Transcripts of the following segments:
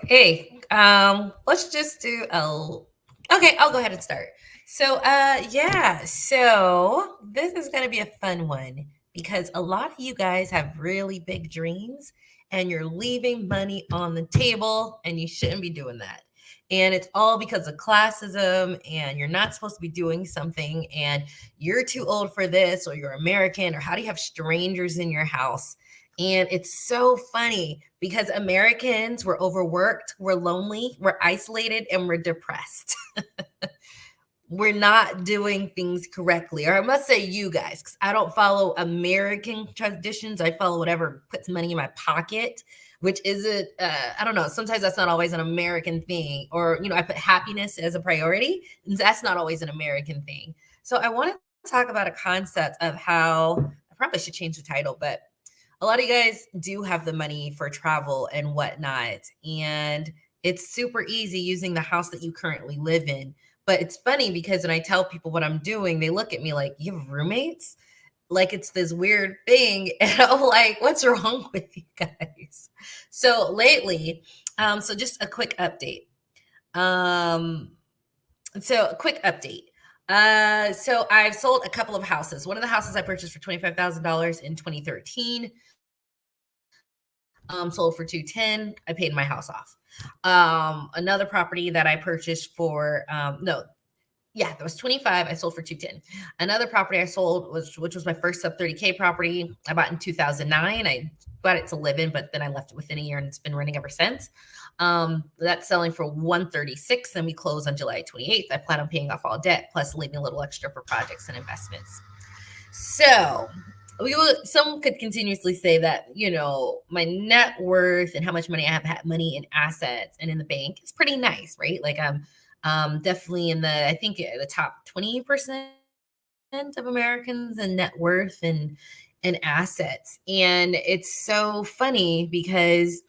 Hey, let's just do a. Okay, I'll go ahead and start. So this is gonna be a fun one because a lot of you guys have really big dreams and you're leaving money on the table and you shouldn't be doing that. And it's all because of classism and you're not supposed to be doing something and you're too old for this or you're American or how do you have strangers in your house? And it's so funny because Americans were overworked, we're lonely, we're isolated, and we're depressed. We're not doing things correctly. Or I must say, you guys, because I don't follow American traditions. I follow whatever puts money in my pocket, which isn't, I don't know, sometimes that's not always an American thing. Or, I put happiness as a priority. And that's not always an American thing. So I want to talk about a concept of how I probably should change the title, but a lot of you guys do have the money for travel and whatnot. And it's super easy using the house that you currently live in. But it's funny because when I tell people what I'm doing, they look at me like, you have roommates? Like it's this weird thing. And I'm like, what's wrong with you guys? So lately, so just a quick update. Um, so a quick update. So I've sold a couple of houses. One of the houses I purchased for $25,000 in 2013. Sold for 210. I paid my house off. Another property that I purchased for no, yeah, that was 25. I sold for 210. Another property I sold which was my first sub 30K property. I bought in 2009. I bought it to live in, but then I left it within a year and it's been running ever since. That's selling for 136 and we close on July 28th. I plan on paying off all debt plus leaving a little extra for projects and investments. So some could continuously say that my net worth and how much money I have had money in assets and in the bank is pretty nice, right? Like I'm definitely in the I think the top 20% of Americans in net worth and assets. And it's so funny because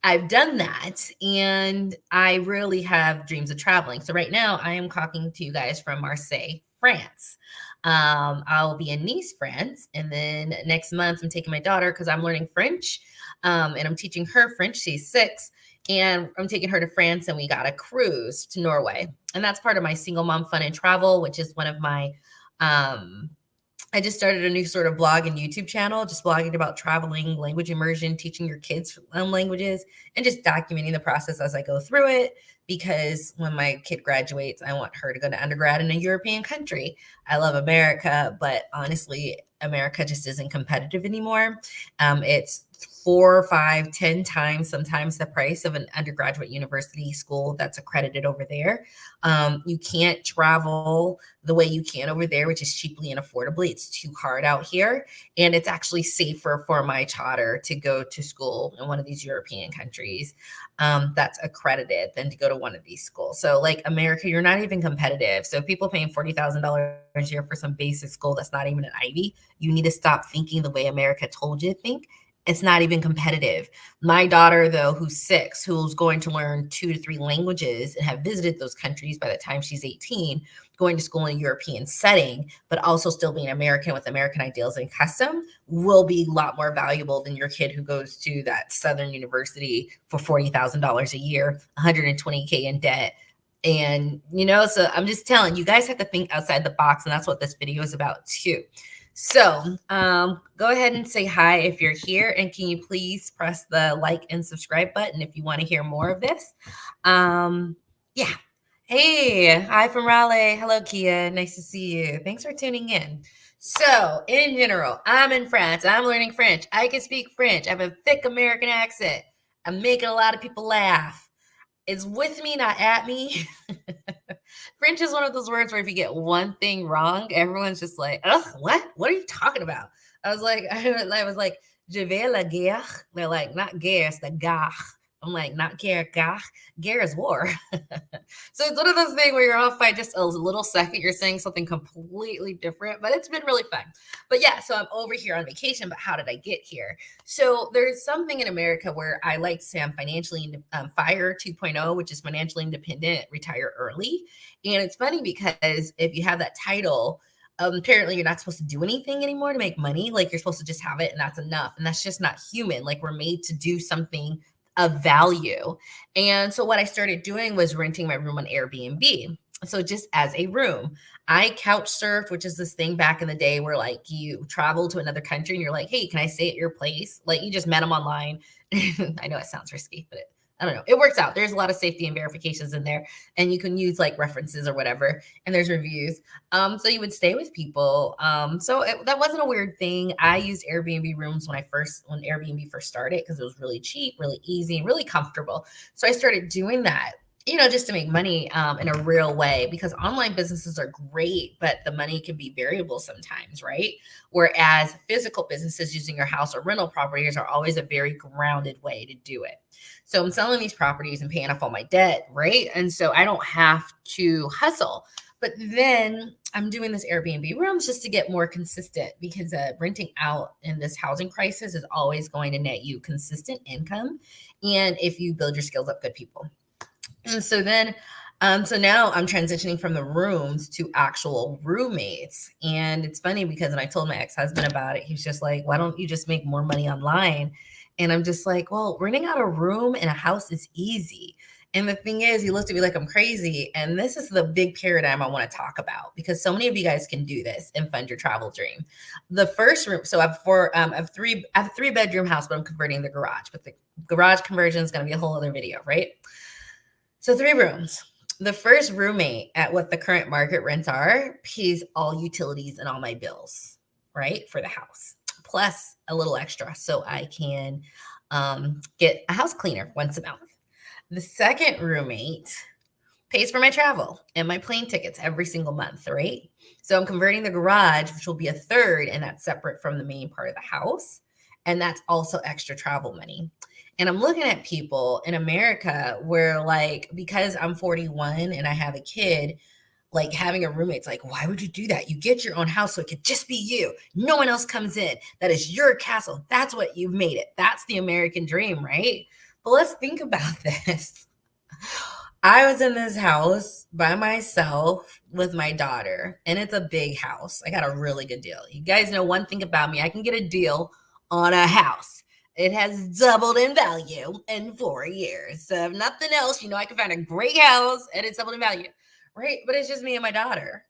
I've done that and I really have dreams of traveling. So right now I am talking to you guys from Marseille, France. I'll be in Nice, France, and then next month I'm taking my daughter because I'm learning French, and I'm teaching her French. She's 6, and I'm taking her to France, and we got a cruise to Norway, and that's part of my single mom fun and travel, which is one of my I just started a new sort of blog and YouTube channel, just blogging about traveling, language immersion, teaching your kids languages, and just documenting the process as I go through it. Because when my kid graduates, I want her to go to undergrad in a European country. I love America, but honestly, America just isn't competitive anymore. It's 4, 5, 10 times sometimes the price of an undergraduate university school that's accredited over there. You can't travel the way you can over there, which is cheaply and affordably. It's too hard out here. And it's actually safer for my daughter to go to school in one of these European countries that's accredited than to go to one of these schools. So like America, you're not even competitive. So people paying $40,000 a year for some basic school that's not even an Ivy, you need to stop thinking the way America told you to think. It's not even competitive. My daughter, though, who's 6, who's going to learn 2 to 3 languages and have visited those countries by the time she's 18, going to school in a European setting, but also still being American with American ideals and custom, will be a lot more valuable than your kid who goes to that Southern university for $40,000 a year, 120K in debt. And, so I'm just telling you guys have to think outside the box. And that's what this video is about, too. So go ahead and say hi if you're here. And can you please press the like and subscribe button if you want to hear more of this? Yeah. Hey, hi from Raleigh. Hello, Kia. Nice to see you. Thanks for tuning in. So in general, I'm in France. I'm learning French. I can speak French. I have a thick American accent. I'm making a lot of people laugh. It's with me, not at me. French is one of those words where if you get one thing wrong, everyone's just like, ugh, what? What are you talking about? I was like, je vais la guerre. They're like, not guerre, it's the gare. I'm like, not guerre, gare. Guerre is war. So it's one of those things where you're off by just a little second. You're saying something completely different, but it's been really fun. But yeah, so I'm over here on vacation, but how did I get here? So there's something in America where I like to say I'm financially FIRE 2.0, which is financially independent, retire early. And it's funny because if you have that title, apparently you're not supposed to do anything anymore to make money. Like you're supposed to just have it and that's enough. And that's just not human. Like we're made to do something of value. And so what I started doing was renting my room on Airbnb. So just as a room, I couch surfed, which is this thing back in the day where like you travel to another country and you're like, hey, can I stay at your place? Like you just met them online. I know it sounds risky, but I don't know. It works out. There's a lot of safety and verifications in there, and you can use like references or whatever. And there's reviews. So you would stay with people. That wasn't a weird thing. I used Airbnb rooms when Airbnb first started because it was really cheap, really easy, and really comfortable. So I started doing that, just to make money in a real way, because online businesses are great, but the money can be variable sometimes, right? Whereas physical businesses using your house or rental properties are always a very grounded way to do it. So I'm selling these properties and paying off all my debt, right? And so I don't have to hustle. But then I'm doing this Airbnb rooms just to get more consistent, because renting out in this housing crisis is always going to net you consistent income. And if you build your skills up, good people. And so then, so now I'm transitioning from the rooms to actual roommates. And it's funny because when I told my ex-husband about it, he's just like, why don't you just make more money online? And I'm just like, well, renting out a room in a house is easy. And the thing is, he looked at me like I'm crazy. And this is the big paradigm I want to talk about, because so many of you guys can do this and fund your travel dream. The first room, so I have a 3-bedroom house, but I'm converting the garage. But the garage conversion is going to be a whole other video, right? So 3 rooms. The first roommate at what the current market rents are pays all utilities and all my bills, right, for the house, plus a little extra so I can get a house cleaner once a month. The second roommate pays for my travel and my plane tickets every single month, right? So I'm converting the garage, which will be a third, and that's separate from the main part of the house. And that's also extra travel money. And I'm looking at people in America where, like, because I'm 41 and I have a kid, like having a roommate's like, why would you do that? You get your own house so it could just be you. No one else comes in. That is your castle. That's what you've made it. That's the American dream, right? But let's think about this. I was in this house by myself with my daughter, and it's a big house. I got a really good deal. You guys know one thing about me, I can get a deal on a house. It has doubled in value in 4 years. So if nothing else, I can find a great house and it's doubled in value, right? But it's just me and my daughter.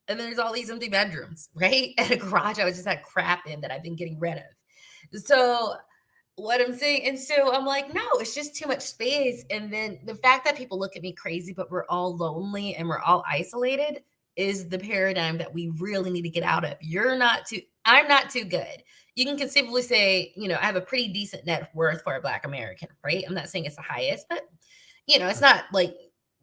And there's all these empty bedrooms, right? And a garage I was just had crap in that I've been getting rid of. So what I'm saying, and so I'm like, no, it's just too much space. And then the fact that people look at me crazy, but we're all lonely and we're all isolated, is the paradigm that we really need to get out of. I'm not too good. You can conceivably say, I have a pretty decent net worth for a Black American, right? I'm not saying it's the highest, but it's not like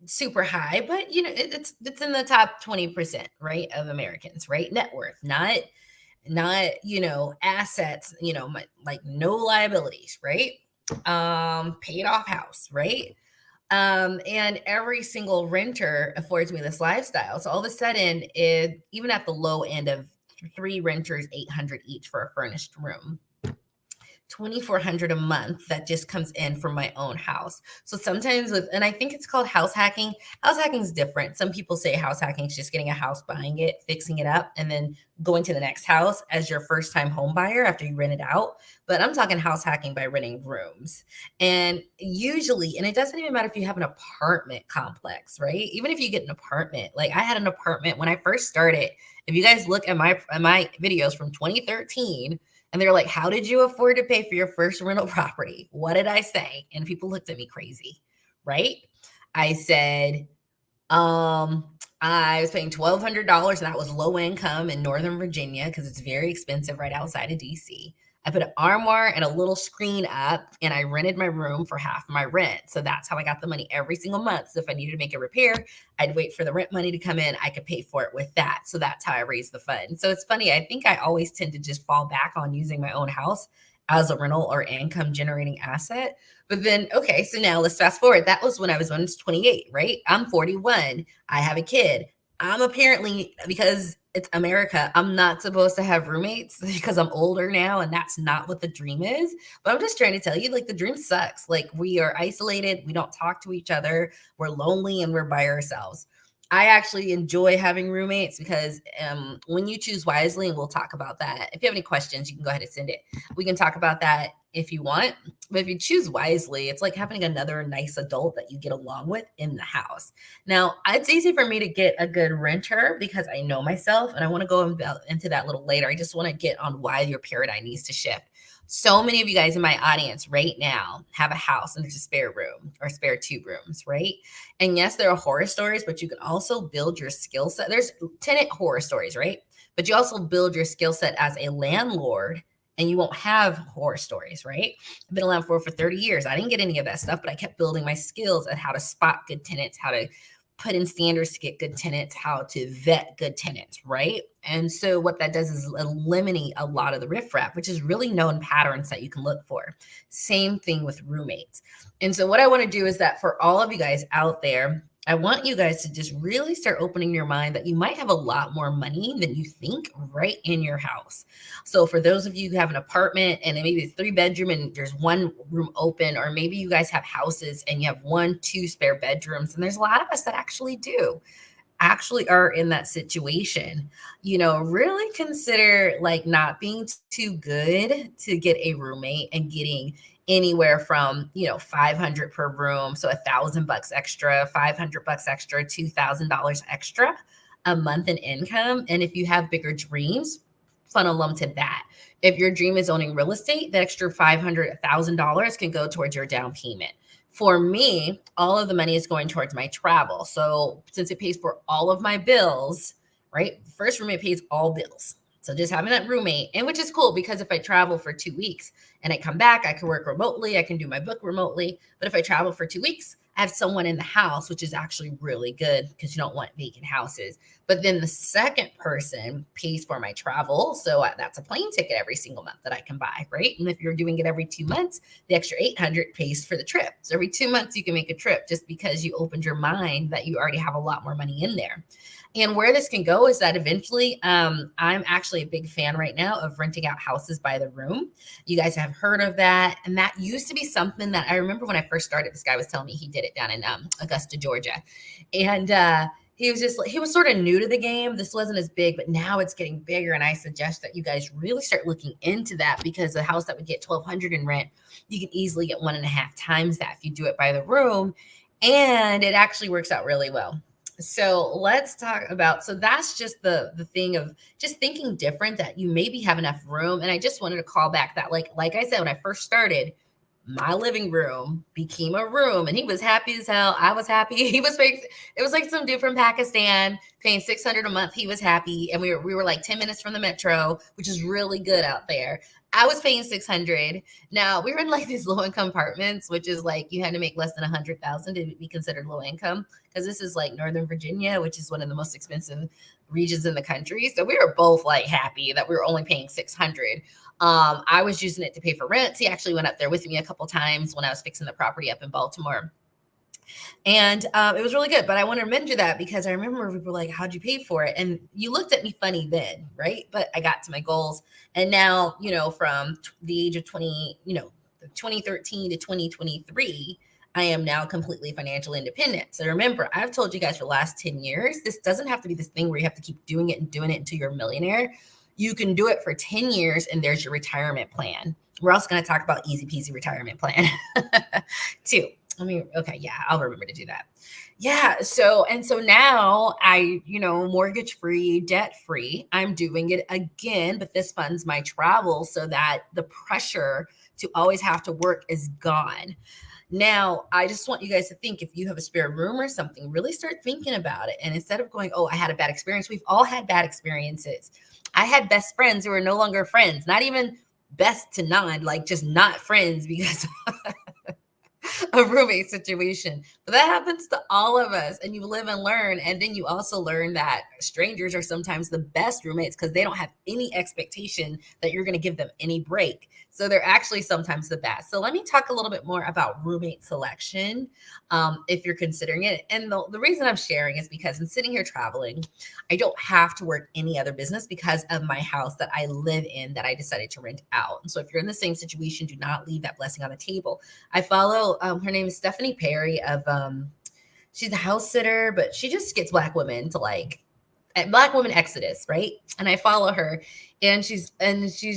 super high, but it's in the top 20%, right, of Americans, right? Net worth, not assets, like no liabilities, right? Paid off house, right? And every single renter affords me this lifestyle. So all of a sudden, even at the low end of 3 renters, $800 each for a furnished room, $2,400 a month that just comes in from my own house. So sometimes and I think it's called house hacking. House hacking is different. Some people say house hacking is just getting a house, buying it, fixing it up, and then going to the next house as your first time home buyer after you rent it out. But I'm talking house hacking by renting rooms. And usually, and it doesn't even matter if you have an apartment complex, right? Even if you get an apartment, like I had an apartment when I first started. If you guys look at my videos from 2013, and they're like, how did you afford to pay for your first rental property? What did I say? And people looked at me crazy, right? I said, I was paying $1,200, and that was low income in Northern Virginia because it's very expensive right outside of DC. I put an armoire and a little screen up, and I rented my room for half my rent. So that's how I got the money every single month. So if I needed to make a repair, I'd wait for the rent money to come in. I could pay for it with that. So that's how I raised the fund. So it's funny. I think I always tend to just fall back on using my own house as a rental or income generating asset. But then, okay, so now let's fast forward. That was when I was 28, right? I'm 41. I have a kid. I'm apparently, because it's America, I'm not supposed to have roommates because I'm older now, and that's not what the dream is. But I'm just trying to tell you, like, the dream sucks. Like, we are isolated. We don't talk to each other. We're lonely and we're by ourselves. I actually enjoy having roommates because when you choose wisely, and we'll talk about that. If you have any questions, you can go ahead and send it. We can talk about that if you want. But if you choose wisely, it's like having another nice adult that you get along with in the house. Now, it's easy for me to get a good renter because I know myself, and I want to go into that a little later. I just want to get on why your paradigm needs to shift. So many of you guys in my audience right now have a house and there's a spare room or spare 2 rooms, right? And yes, there are horror stories, but you can also build your skill set. There's tenant horror stories, right? But you also build your skill set as a landlord and you won't have horror stories, right? I've been a landlord for 30 years. I didn't get any of that stuff, but I kept building my skills at how to spot good tenants, how to put in standards to get good tenants, how to vet good tenants, right? And so what that does is eliminate a lot of the riffraff, which is really known patterns that you can look for. Same thing with roommates. And so what I want to do is that for all of you guys out there, I want you guys to just really start opening your mind that you might have a lot more money than you think right in your house. So for those of you who have an apartment and maybe it's 3 bedroom and there's 1 room open, or maybe you guys have houses and you have 1, 2 spare bedrooms, and there's a lot of us that actually are in that situation, really consider like not being too good to get a roommate and getting anywhere from 500 per room, so $1,000 extra, $500 extra, $2,000 extra a month in income. And if you have bigger dreams, funnel them to that. If your dream is owning real estate, that extra $500, $1,000 can go towards your down payment. For me, all of the money is going towards my travel. So since it pays for all of my bills, right? The first roommate pays all bills. So just having that roommate, and which is cool because if I travel for 2 weeks and I come back, I can work remotely. I can do my book remotely. But if I travel for 2 weeks, I have someone in the house, which is actually really good because you don't want vacant houses. But then the second person pays for my travel. So that's a plane ticket every single month that I can buy, right? And if you're doing it every 2 months, the extra 800 pays for the trip. So every 2 months you can make a trip just because you opened your mind that you already have a lot more money in there. And where this can go is that eventually, I'm actually a big fan right now of renting out houses by the room. You guys have heard of that. And that used to be something that I remember when I first started, this guy was telling me he did it down in Augusta, Georgia. And he was sort of new to the game. This wasn't as big, but now it's getting bigger. And I suggest that you guys really start looking into that because the house that would get $1,200 in rent, you can easily get 1.5 times that if you do it by the room. And it actually works out really well. So let's talk about, so that's just the thing of just thinking different, that you maybe have enough room. And I just wanted to call back that, like I said, when I first started, my living room became a room and he was happy as hell. I was happy. He was it was like some dude from Pakistan paying $600 a month. He was happy. And we were like 10 minutes from the metro, which is really good out there. I was paying $600. Now we were in like these low income apartments, which is like you had to make less than 100,000 to be considered low income. Because this is like Northern Virginia, which is one of the most expensive regions in the country. So we were both like happy that we were only paying $600. I was using it to pay for rent. He actually went up there with me a couple times when I was fixing the property up in Baltimore. And it was really good. But I want to mention that because I remember people were like, how'd you pay for it? And you looked at me funny then, right? But I got to my goals. And now, from the age of 2013 to 2023, I am now completely financially independent. So remember, I've told you guys for the last 10 years, this doesn't have to be this thing where you have to keep doing it until you're a millionaire. You can do it for 10 years and there's your retirement plan. We're also going to talk about easy peasy retirement plan too. I'll remember to do that. Yeah. So now I, mortgage free, debt free, I'm doing it again, but this funds my travel so that the pressure to always have to work is gone. Now, I just want you guys to think, if you have a spare room or something, really start thinking about it. And instead of going, oh, I had a bad experience, we've all had bad experiences. I had best friends who are no longer friends, not even best to none, like just not friends because a roommate situation. But that happens to all of us, and you live and learn. And then you also learn that strangers are sometimes the best roommates because they don't have any expectation that you're going to give them any break. So they're actually sometimes the best. So let me talk a little bit more about roommate selection if you're considering it. And the reason I'm sharing is because I'm sitting here traveling. I don't have to work any other business because of my house that I live in that I decided to rent out. And so if you're in the same situation, do not leave that blessing on the table. I follow, her name is Stephanie Perry of she's a house sitter, but she just gets black women to like Black woman exodus, right? And I follow her, and she's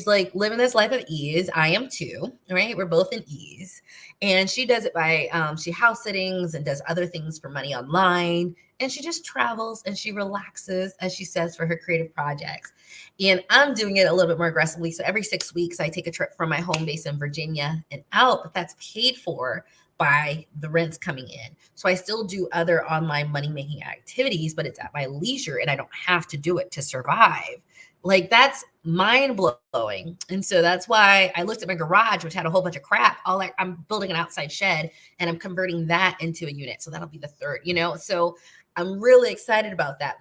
like living this life of ease. I am too, right? We're both in ease, and she does it by she house sittings and does other things for money online, and she just travels and she relaxes, as she says, for her creative projects. And I'm doing it a little bit more aggressively. So every 6 weeks, I take a trip from my home base in Virginia and out, but that's paid for by the rents coming in. So I still do other online money making activities, but it's at my leisure and I don't have to do it to survive. Like that's mind blowing. And so that's why I looked at my garage, which had a whole bunch of crap. I'm building an outside shed and I'm converting that into a unit. So that'll be the third, So I'm really excited about that.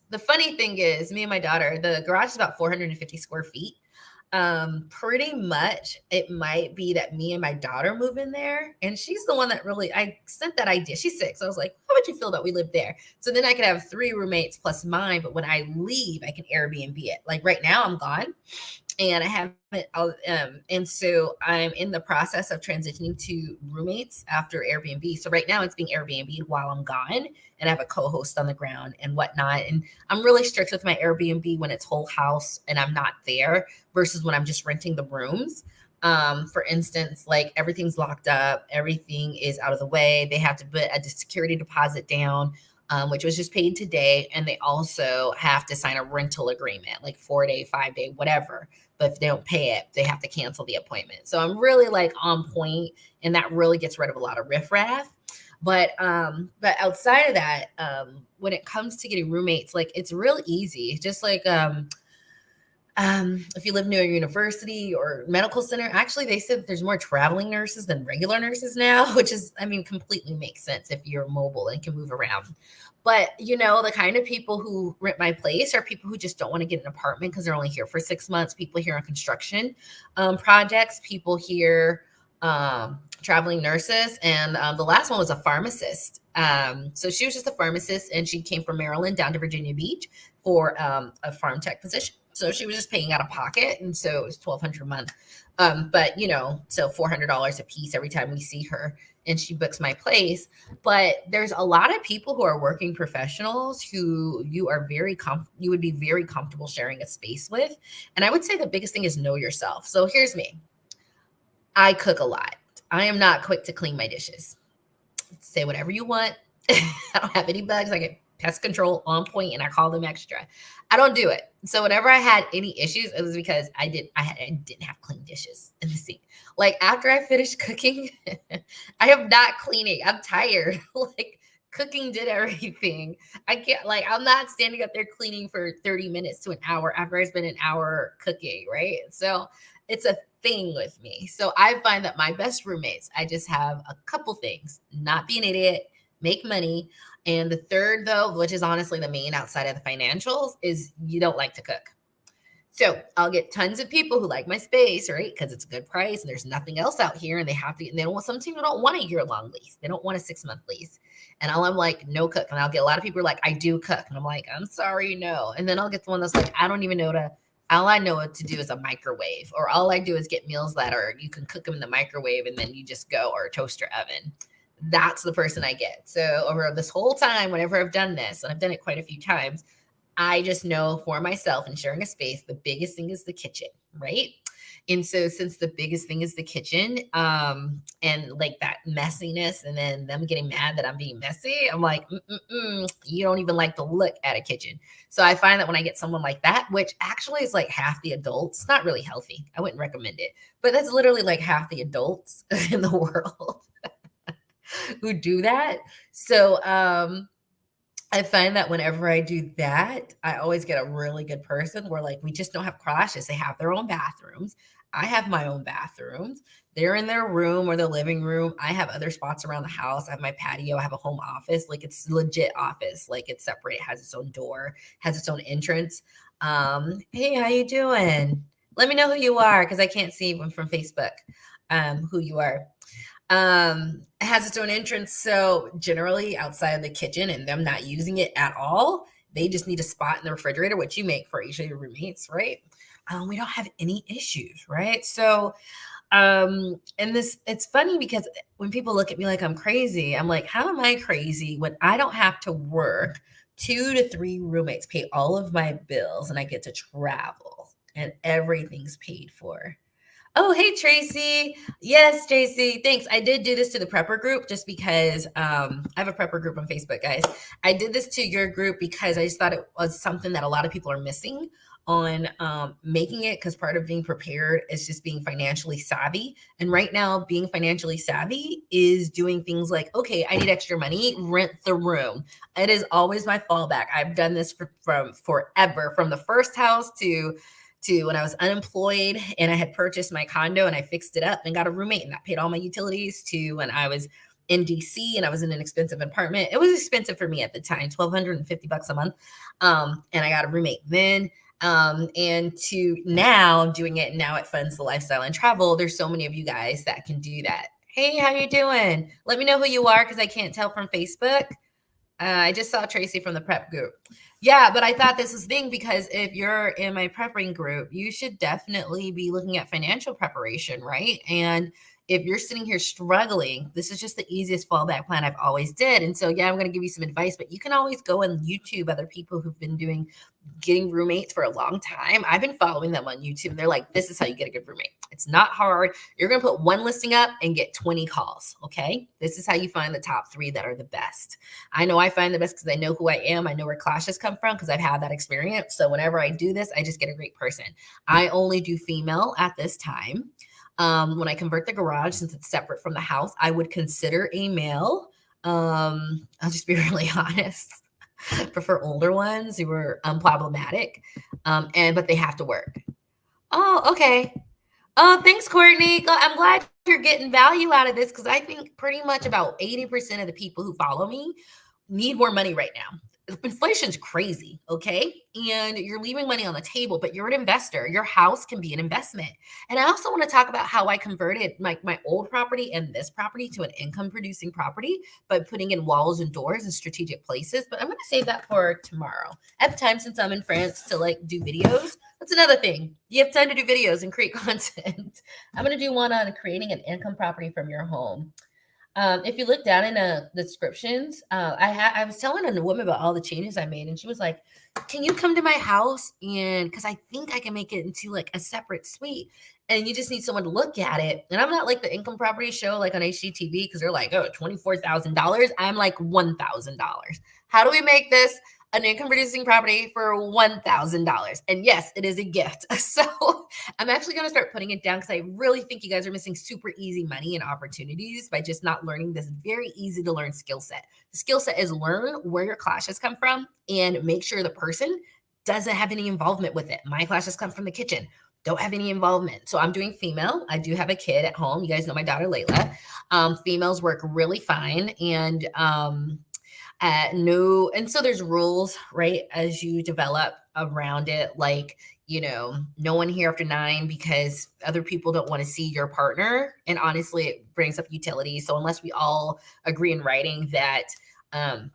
The funny thing is, me and my daughter, the garage is about 450 square feet. Pretty much it might be that me and my daughter move in there, and she's the one that really, I sent that idea. She's 6. I was like, how would you feel that we live there? So then I could have 3 roommates plus mine, but when I leave, I can Airbnb it. Like right now I'm gone and I haven't, and so I'm in the process of transitioning to roommates after Airbnb. So right now it's being Airbnb while I'm gone, and I have a co-host on the ground and whatnot. And I'm really strict with my Airbnb when it's whole house and I'm not there versus when I'm just renting the rooms. For instance, like everything's locked up, everything is out of the way. They have to put a security deposit down, which was just paid today. And they also have to sign a rental agreement, like 4-day, 5-day, whatever. But if they don't pay it, they have to cancel the appointment. So I'm really like on point, and that really gets rid of a lot of riffraff. But outside of that, when it comes to getting roommates, like it's real easy. Just like if you live near a university or medical center, actually they said there's more traveling nurses than regular nurses now, which is, completely makes sense if you're mobile and can move around. But the kind of people who rent my place are people who just don't want to get an apartment because they're only here for 6 months. People here on construction projects, people here, traveling nurses. And the last one was a pharmacist. So she was just a pharmacist, and she came from Maryland down to Virginia Beach for a farm tech position. So she was just paying out of pocket. And so it was $1,200 a month. But so $400 a piece every time we see her, and she books my place. But there's a lot of people who are working professionals who you would be very comfortable sharing a space with. And I would say the biggest thing is know yourself. So here's me. I cook a lot. I am not quick to clean my dishes. Say whatever you want. I don't have any bugs. I get pest control on point, and I call them extra. I don't do it. So whenever I had any issues, it was because I didn't have clean dishes in the sink. Like after I finished cooking, I am not cleaning. I'm tired. Like cooking did everything. I can't, I'm not standing up there cleaning for 30 minutes to an hour after I spent an hour cooking, right? So it's a thing with me. So I find that my best roommates, I just have a couple things: not be an idiot, make money. And the third, though, which is honestly the main outside of the financials, is you don't like to cook. So I'll get tons of people who like my space, right? Because it's a good price and there's nothing else out here, and they don't want, some people don't want a year-long lease. They don't want a 6-month lease. And I'm like, no cook. And I'll get a lot of people who are like, I do cook. And I'm like, I'm sorry, no. And then I'll get the one that's like, I don't even know all I know what to do is a microwave, or all I do is get meals that you can cook them in the microwave and then you just go, or a toaster oven. That's the person I get. So over this whole time, whenever I've done this, and I've done it quite a few times, I just know for myself, and sharing a space, the biggest thing is the kitchen, right? And so since the biggest thing is the kitchen, and like that messiness, and then them getting mad that I'm being messy, I'm like, you don't even like to look at a kitchen. So I find that when I get someone like that, which actually is like half the adults, it's not really healthy. I wouldn't recommend it, but that's literally like half the adults in the world who do that. So I find that whenever I do that, I always get a really good person where like we just don't have clashes. They have their own bathrooms. I have my own bathrooms. They're in their room or their living room. I have other spots around the house. I have my patio. I have a home office. Like it's legit office. Like it's separate. It has its own door, has its own entrance. Hey, how you doing? Let me know who you are, because I can't see them from Facebook, who you are. It has its own entrance. So generally outside of the kitchen and them not using it at all, they just need a spot in the refrigerator, which you make for each of your roommates, right? We don't have any issues, right? So And it's funny because when people look at me like I'm crazy, I'm like, how am I crazy when I don't have to work? 2 to 3 roommates pay all of my bills and I get to travel and everything's paid for. Oh, hey, Tracy. Yes, Tracy. Thanks. I did do this to the prepper group just because I have a prepper group on Facebook, guys. I did this to your group because I just thought it was something that a lot of people are missing on making it, because part of being prepared is just being financially savvy. And right now, being financially savvy is doing things like, okay, I need extra money, rent the room. It is always my fallback. I've done this from forever, from the first house to when I was unemployed and I had purchased my condo and I fixed it up and got a roommate and that paid all my utilities, to when I was in DC and I was in an expensive apartment. It was expensive for me at the time, $1,250 a month. And I got a roommate then. And to now doing it, now it funds the lifestyle and travel. There's so many of you guys that can do that. Hey, how you doing? Let me know who you are because I can't tell from Facebook. I just saw Tracy from the prep group. Yeah, but I thought this was the thing, because if you're in my prepping group, you should definitely be looking at financial preparation, right? And if you're sitting here struggling, this is just the easiest fallback plan I've always did. And so, yeah, I'm going to give you some advice, but you can always go and YouTube other people who've been getting roommates for a long time. I've been following them on YouTube. They're like, this is how you get a good roommate. It's not hard. You're going to put one listing up and get 20 calls. Okay. This is how you find the top 3 that are the best. I know I find the best because I know who I am. I know where clashes come from because I've had that experience. So whenever I do this, I just get a great person. I only do female at this time. When I convert the garage, since it's separate from the house, I would consider a male. I'll just be really honest. Prefer older ones who are unproblematic, but they have to work. Oh, okay. Oh, thanks, Courtney. I'm glad you're getting value out of this, because I think pretty much about 80% of the people who follow me need more money right now. Inflation's crazy, okay? And you're leaving money on the table, but you're an investor. Your house can be an investment. And I also want to talk about how I converted my old property and this property to an income producing property by putting in walls and doors in strategic places. But I'm going to save that for tomorrow. I have time, since I'm in France, to do videos. That's another thing. You have time to do videos and create content. I'm going to do one on creating an income property from your home. If you look down in the descriptions, I was telling a woman about all the changes I made, and she was like, "Can you come to my house? And because I think I can make it into a separate suite, and you just need someone to look at it." And I'm not like the income property show on HGTV, because they're like, "Oh, $24,000." I'm like $1,000. How do we make this an income producing property for $1,000? And yes, it is a gift. So I'm actually going to start putting it down, because I really think you guys are missing super easy money and opportunities by just not learning this very easy to learn skill set. The skill set is learn where your clashes come from and make sure the person doesn't have any involvement with it. My clashes come from the kitchen. Don't have any involvement. So I'm doing female. I do have a kid at home. You guys know my daughter, Layla. Females work really fine. And no, and so there's rules, right, as you develop around it, no one here after 9, because other people don't want to see your partner, and honestly, it brings up utilities. So unless we all agree in writing that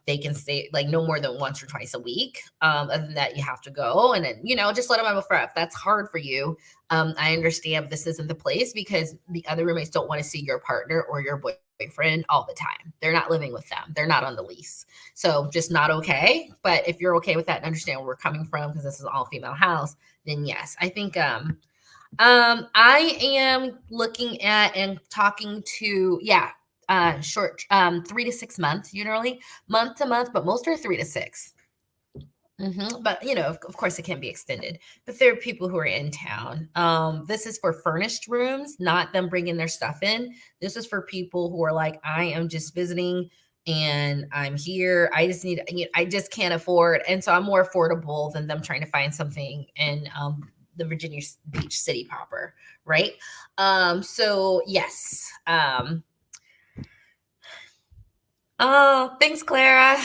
they can stay no more than once or twice a week, other than that, you have to go. And then just let them have a friend. If that's hard for you, I understand this isn't the place, because the other roommates don't want to see your partner or your boyfriend all the time. They're not living with them. They're not on the lease. So just not okay. But if you're okay with that and understand where we're coming from, because this is an all female house, then yes, I think I am looking at and talking to, short 3 to 6 months, generally month to month, but most are 3 to 6. But of course it can be extended, but there are people who are in town. This is for furnished rooms, not them bringing their stuff in. This is for people who are like, I am just visiting and I'm here. I just can't afford. And so I'm more affordable than them trying to find something in the Virginia Beach city proper. Right. So yes. Oh, thanks, Clara.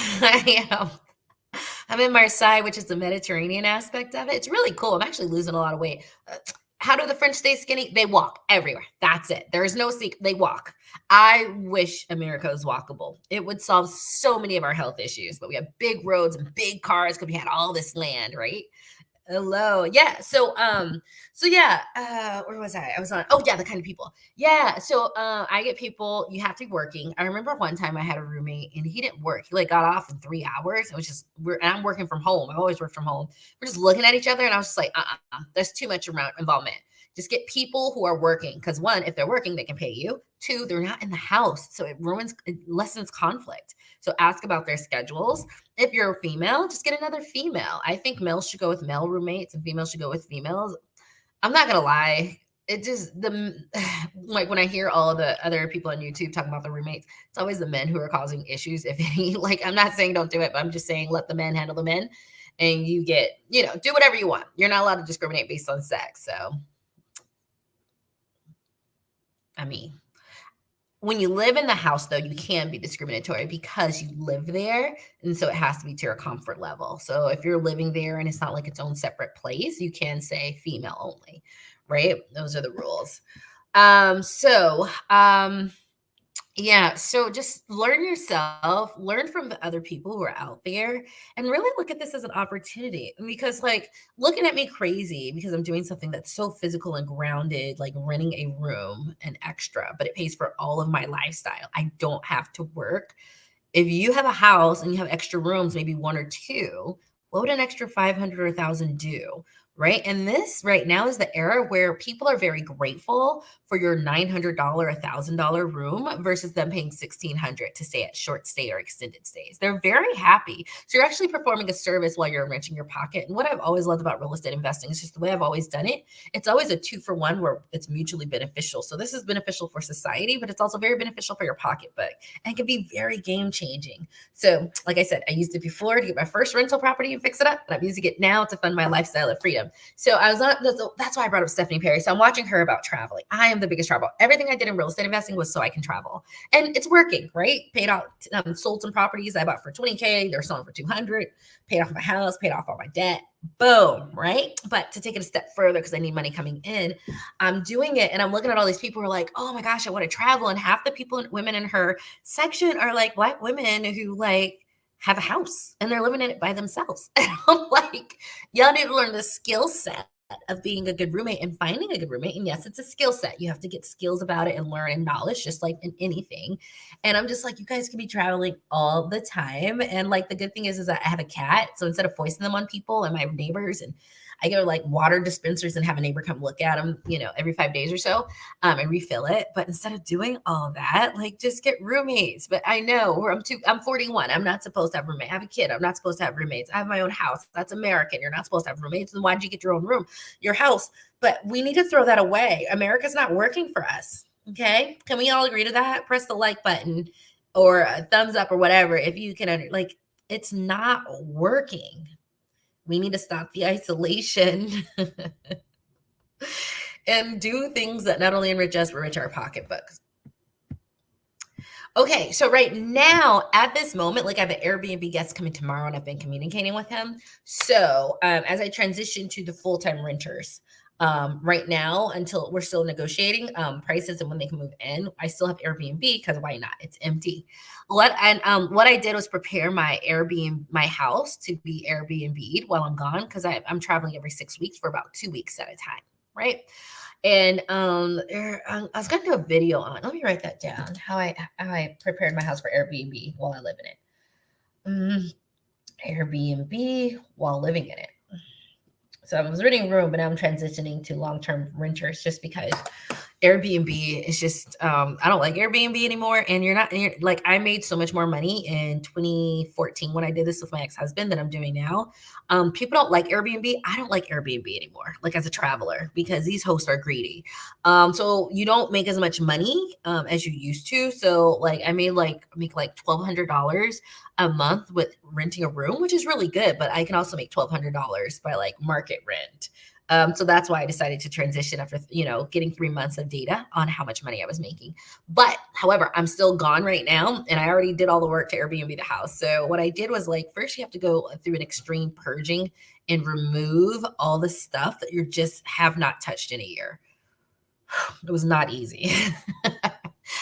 I'm in Marseille, which is the Mediterranean aspect of it. It's really cool. I'm actually losing a lot of weight. How do the French stay skinny? They walk everywhere. That's it. There is no secret. They walk. I wish America was walkable. It would solve so many of our health issues, but we have big roads and big cars because we had all this land, right? Hello. Yeah. So yeah, where was I? I was on, oh yeah, the kind of people. Yeah. So I get people, you have to be working. I remember one time I had a roommate and he didn't work. He like got off in 3 hours. It was just and I'm working from home. I've always worked from home. We're just looking at each other and I was just like, there's too much around involvement. Just get people who are working. Because one, if they're working, they can pay you. Two, they're not in the house. So it lessens conflict. So ask about their schedules. If you're a female, just get another female. I think males should go with male roommates and females should go with females. I'm not gonna lie. It just like when I hear all the other people on YouTube talking about the roommates, it's always the men who are causing issues, if any. Like I'm not saying don't do it, but I'm just saying let the men handle the men and you get, do whatever you want. You're not allowed to discriminate based on sex. So I mean, when you live in the house, though, you can be discriminatory because you live there. And so it has to be to your comfort level. So if you're living there and it's not like its own separate place, you can say female only, right? Those are the rules. Yeah, so just learn yourself, learn from the other people who are out there, and really look at this as an opportunity. Because, like, looking at me crazy because I'm doing something that's so physical and grounded, like renting a room and extra, but it pays for all of my lifestyle. I don't have to work. If you have a house and you have extra rooms, maybe one or two, what would an extra 500 or 1,000 do? Right. And this right now is the era where people are very grateful for your $900, $1,000 room versus them paying 1,600 to stay at short stay or extended stays. They're very happy. So you're actually performing a service while you're enriching your pocket. And what I've always loved about real estate investing is just the way I've always done it. It's always a 2-for-1 where it's mutually beneficial. So this is beneficial for society, but it's also very beneficial for your pocketbook and can be very game changing. So, like I said, I used it before to get my first rental property and fix it up, and I'm using it now to fund my lifestyle of freedom. So I was on, that's why I brought up Stephanie Perry. So I'm watching her about traveling. I am the biggest travel. Everything I did in real estate investing was so I can travel, and it's working, right? Paid out, sold some properties I bought for 20K. They're selling for 200. Paid off my house, paid off all my debt. Boom, right? But to take it a step further, because I need money coming in, I'm doing it, and I'm looking at all these people who are like, oh my gosh, I want to travel, and half the people, women in her section, are like Black women who like have a house and they're living in it by themselves. And I'm like, y'all need to learn the skill set of being a good roommate and finding a good roommate. And yes, it's a skill set. You have to get skills about it and learn and knowledge, just like in anything. And I'm just like, you guys can be traveling all the time. And like the good thing is that I have a cat. So instead of foisting them on people and my neighbors, and I go to like water dispensers and have a neighbor come look at them, every 5 days or so, and refill it. But instead of doing all that, like just get roommates. But I know I'm 41. I'm not supposed to have roommates. I have a kid. I'm not supposed to have roommates. I have my own house. That's American. You're not supposed to have roommates. Then why did you get your own room, your house? But we need to throw that away. America's not working for us. Okay. Can we all agree to that? Press the like button or a thumbs up or whatever. If you can, it's not working. We need to stop the isolation and do things that not only enrich us, but enrich our pocketbooks. Okay, so right now, at this moment, like I have an Airbnb guest coming tomorrow, and I've been communicating with him. So as I transition to the full-time renters, right now, until we're still negotiating prices and when they can move in, I still have Airbnb because why not? It's empty. What I did was prepare my house to be Airbnb'd while I'm gone, because I'm traveling every 6 weeks for about 2 weeks at a time, right? And I was gonna do a video on. Let me write that down. How I prepared my house for Airbnb while I live in it. Airbnb while living in it. So I was renting a room, but now I'm transitioning to long-term renters just because Airbnb is just, I don't like Airbnb anymore. And you're like, I made so much more money in 2014 when I did this with my ex-husband than I'm doing now. People don't like Airbnb. I don't like Airbnb anymore, like as a traveler, because these hosts are greedy. So you don't make as much money as you used to. So like I make like $1,200 a month with renting a room, which is really good, but I can also make $1,200 by like market rent. So that's why I decided to transition after, getting 3 months of data on how much money I was making. But however, I'm still gone right now, and I already did all the work to Airbnb the house. So what I did was like, first you have to go through an extreme purging and remove all the stuff that you just have not touched in a year. It was not easy.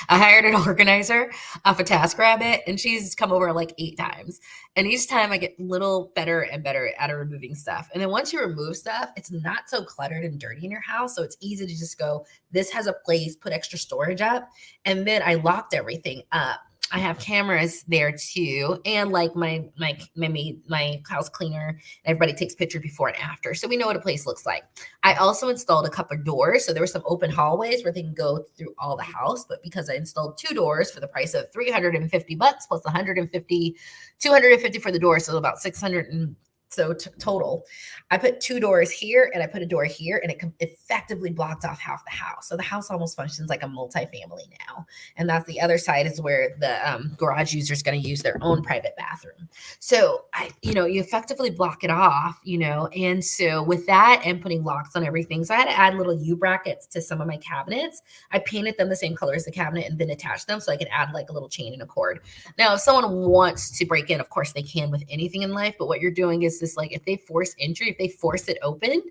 I hired an organizer off of TaskRabbit, and she's come over like 8 times. And each time I get a little better and better at removing stuff. And then once you remove stuff, it's not so cluttered and dirty in your house. So it's easy to just go, this has a place, put extra storage up. And then I locked everything up. I have cameras there too, and like my maid, my house cleaner, everybody takes pictures before and after, so we know what a place looks like. I also installed a couple of doors, so there were some open hallways where they can go through all the house. But because I installed 2 doors for the price of $350 plus 150, 250 for the door, so about 600 and so total, I put 2 doors here and I put a door here, and it effectively blocked off half the house. So the house almost functions like a multifamily now. And that's the other side is where the garage user is going to use their own private bathroom. So you effectively block it off, and so with that and putting locks on everything. So I had to add little U brackets to some of my cabinets. I painted them the same color as the cabinet and then attached them so I could add like a little chain and a cord. Now, if someone wants to break in, of course they can with anything in life, but what you're doing is this, like, if they force entry, if they force it open,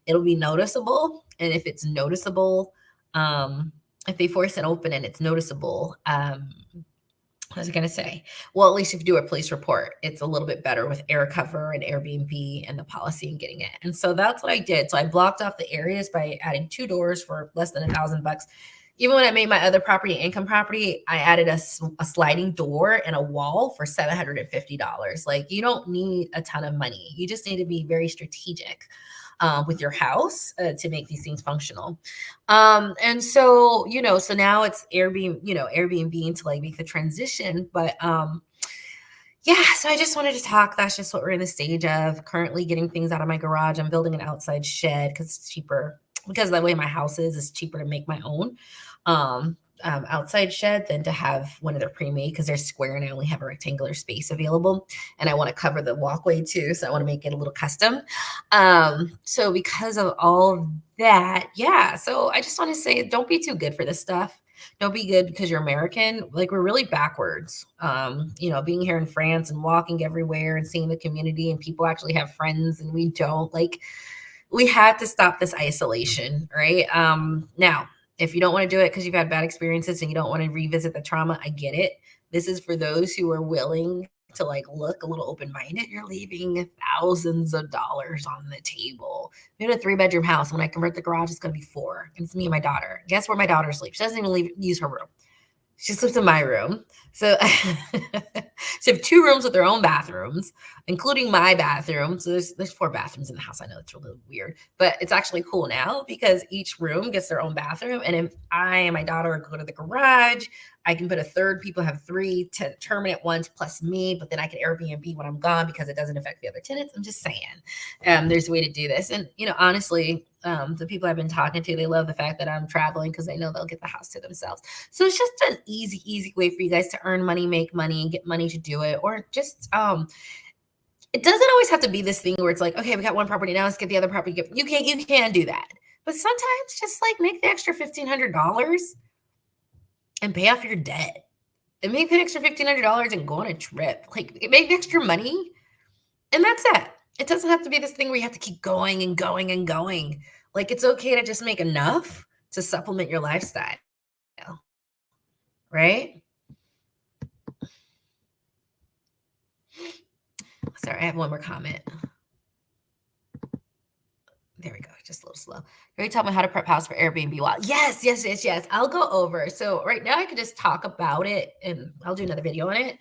it'll be noticeable. And if it's noticeable, if they force it open and it's noticeable, what was I going to say? Well, at least if you do a police report, it's a little bit better with air cover and Airbnb and the policy and getting it. And so that's what I did. So I blocked off the areas by adding 2 doors for less than $1,000. Even when I made my other property, income property, I added a sliding door and a wall for $750. Like, you don't need a ton of money. You just need to be very strategic with your house to make these things functional. And so, so now it's Airbnb until I make the transition. But yeah, so I just wanted to talk. That's just what we're in the stage of, currently getting things out of my garage. I'm building an outside shed because it's cheaper. Because the way my house is, it's cheaper to make my own outside shed than to have one of their pre-made, because they're square and I only have a rectangular space available. And I want to cover the walkway too. So I want to make it a little custom. So because of all that, yeah. So I just want to say, don't be too good for this stuff. Don't be good because you're American. Like, we're really backwards. Being here in France and walking everywhere and seeing the community and people actually have friends and we don't. Like, we had to stop this isolation, right? Now, if you don't want to do it because you've had bad experiences and you don't want to revisit the trauma, I get it. This is for those who are willing to look a little open-minded. You're leaving thousands of dollars on the table. We had a 3-bedroom house. When I convert the garage, it's going to be 4. And it's me and my daughter. Guess where my daughter sleeps? She doesn't even use her room. She sleeps in my room. So she have 2 rooms with their own bathrooms, including my bathroom. So there's 4 bathrooms in the house. I know it's really weird, but it's actually cool now because each room gets their own bathroom. And if I and my daughter go to the garage, I can put a third. People have 3 permanent ones plus me, but then I can Airbnb when I'm gone because it doesn't affect the other tenants. I'm just saying, there's a way to do this. And, honestly, the people I've been talking to, they love the fact that I'm traveling because they know they'll get the house to themselves. So it's just an easy way for you guys to earn money, make money, get money to do it. Or just, it doesn't always have to be this thing where it's like, okay, we got one property, now let's get the other property. You can do that. But sometimes just make the extra $1,500 and pay off your debt. And make the extra $1,500 and go on a trip. Make extra money. And that's it. It doesn't have to be this thing where you have to keep going and going and going. It's okay to just make enough to supplement your lifestyle. Right? Sorry, I have one more comment. There we go. Just a little slow. Can you tell me how to prep house for Airbnb? Wow. Yes. I'll go over. So right now I can just talk about it and I'll do another video on it,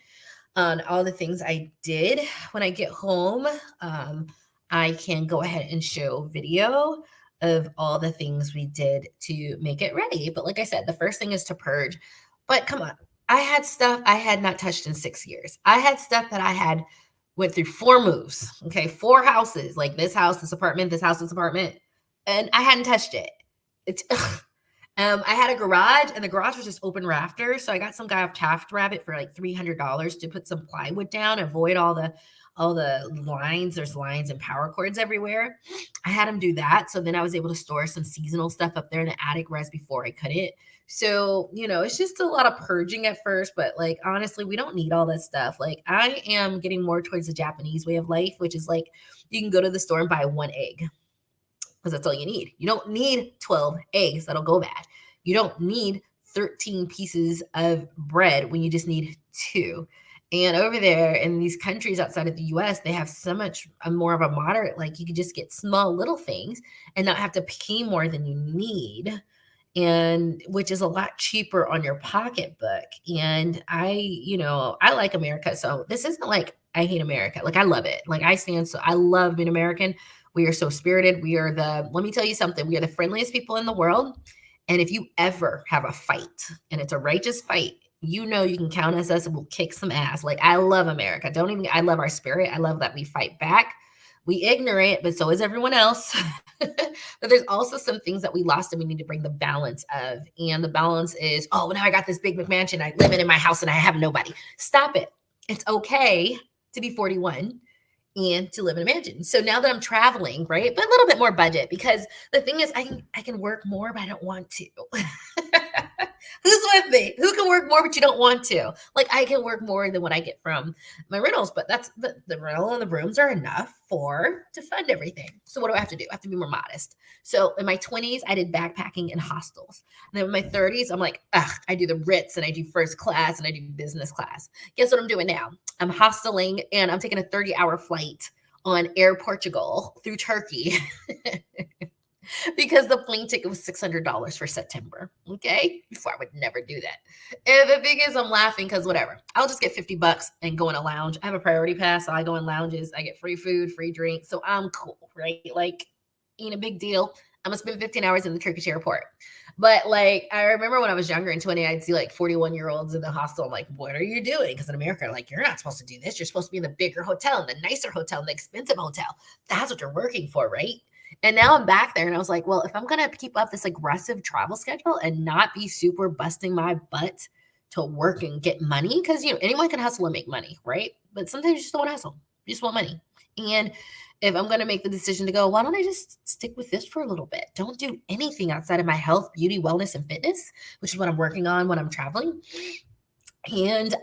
on all the things I did. When I get home, I can go ahead and show video of all the things we did to make it ready. But like I said, the first thing is to purge. But come on, I had stuff I had not touched in 6 years. I had stuff that I had went through 4 moves. Okay, 4 houses, like this house, this apartment, this house, this apartment, and I hadn't touched it. It's I had a garage, and the garage was just open rafters. So I got some guy off TaskRabbit for $300 to put some plywood down, avoid all the lines. There's lines and power cords everywhere. I had him do that. So then I was able to store some seasonal stuff up there in the attic, whereas before I couldn't. So, it's just a lot of purging at first, but honestly, we don't need all that stuff. I am getting more towards the Japanese way of life, which is you can go to the store and buy 1 egg because that's all you need. You don't need 12 eggs. That'll go bad. You don't need 13 pieces of bread when you just need 2. And over there in these countries outside of the US, they have so much more of a moderate, like you could just get small little things and not have to pay more than you need, and which is a lot cheaper on your pocketbook. And I like America. So this isn't like I hate America. Like I love it. Like I love being American. We are so spirited. Let me tell you something, we are the friendliest people in the world. And if you ever have a fight and it's a righteous fight, you can count us and we'll kick some ass. Like I love America. I love our spirit. I love that we fight back. We ignorant, but so is everyone else. But there's also some things that we lost and we need to bring the balance of. And the balance is, oh, now I got this big McMansion. I live in my house and I have nobody. Stop it. It's okay to be 41 and to live in a mansion. So now that I'm traveling, right, but a little bit more budget, because the thing is I can work more, but I don't want to. Who's with me? Who can work more, but you don't want to? Like I can work more than what I get from my rentals, but that's the rental and the rooms are enough to fund everything. So what do I have to do? I have to be more modest. So in my 20s, I did backpacking in hostels. And then in my 30s, I'm like, I do the Ritz and I do first class and I do business class. Guess what I'm doing now? I'm hosteling and I'm taking a 30-hour flight on Air Portugal through Turkey. Because the plane ticket was $600 for September. Okay. Before I would never do that. And the thing is, I'm laughing because whatever. I'll just get $50 and go in a lounge. I have a priority pass. So I go in lounges. I get free food, free drink. So I'm cool, right? Like, ain't a big deal. I'm going to spend 15 hours in the Turkish airport. But like, I remember when I was younger in 20, I'd see like 41-year-olds in the hostel. I'm like, what are you doing? Because in America, like, you're not supposed to do this. You're supposed to be in the bigger hotel, in the nicer hotel, the expensive hotel. That's what you're working for, right? And now I'm back there and I was like, well, if I'm going to keep up this aggressive travel schedule and not be super busting my butt to work and get money, because, anyone can hustle and make money, right? But sometimes you just don't want to hustle. You just want money. And if I'm going to make the decision to go, why don't I just stick with this for a little bit? Don't do anything outside of my health, beauty, wellness, and fitness, which is what I'm working on when I'm traveling. And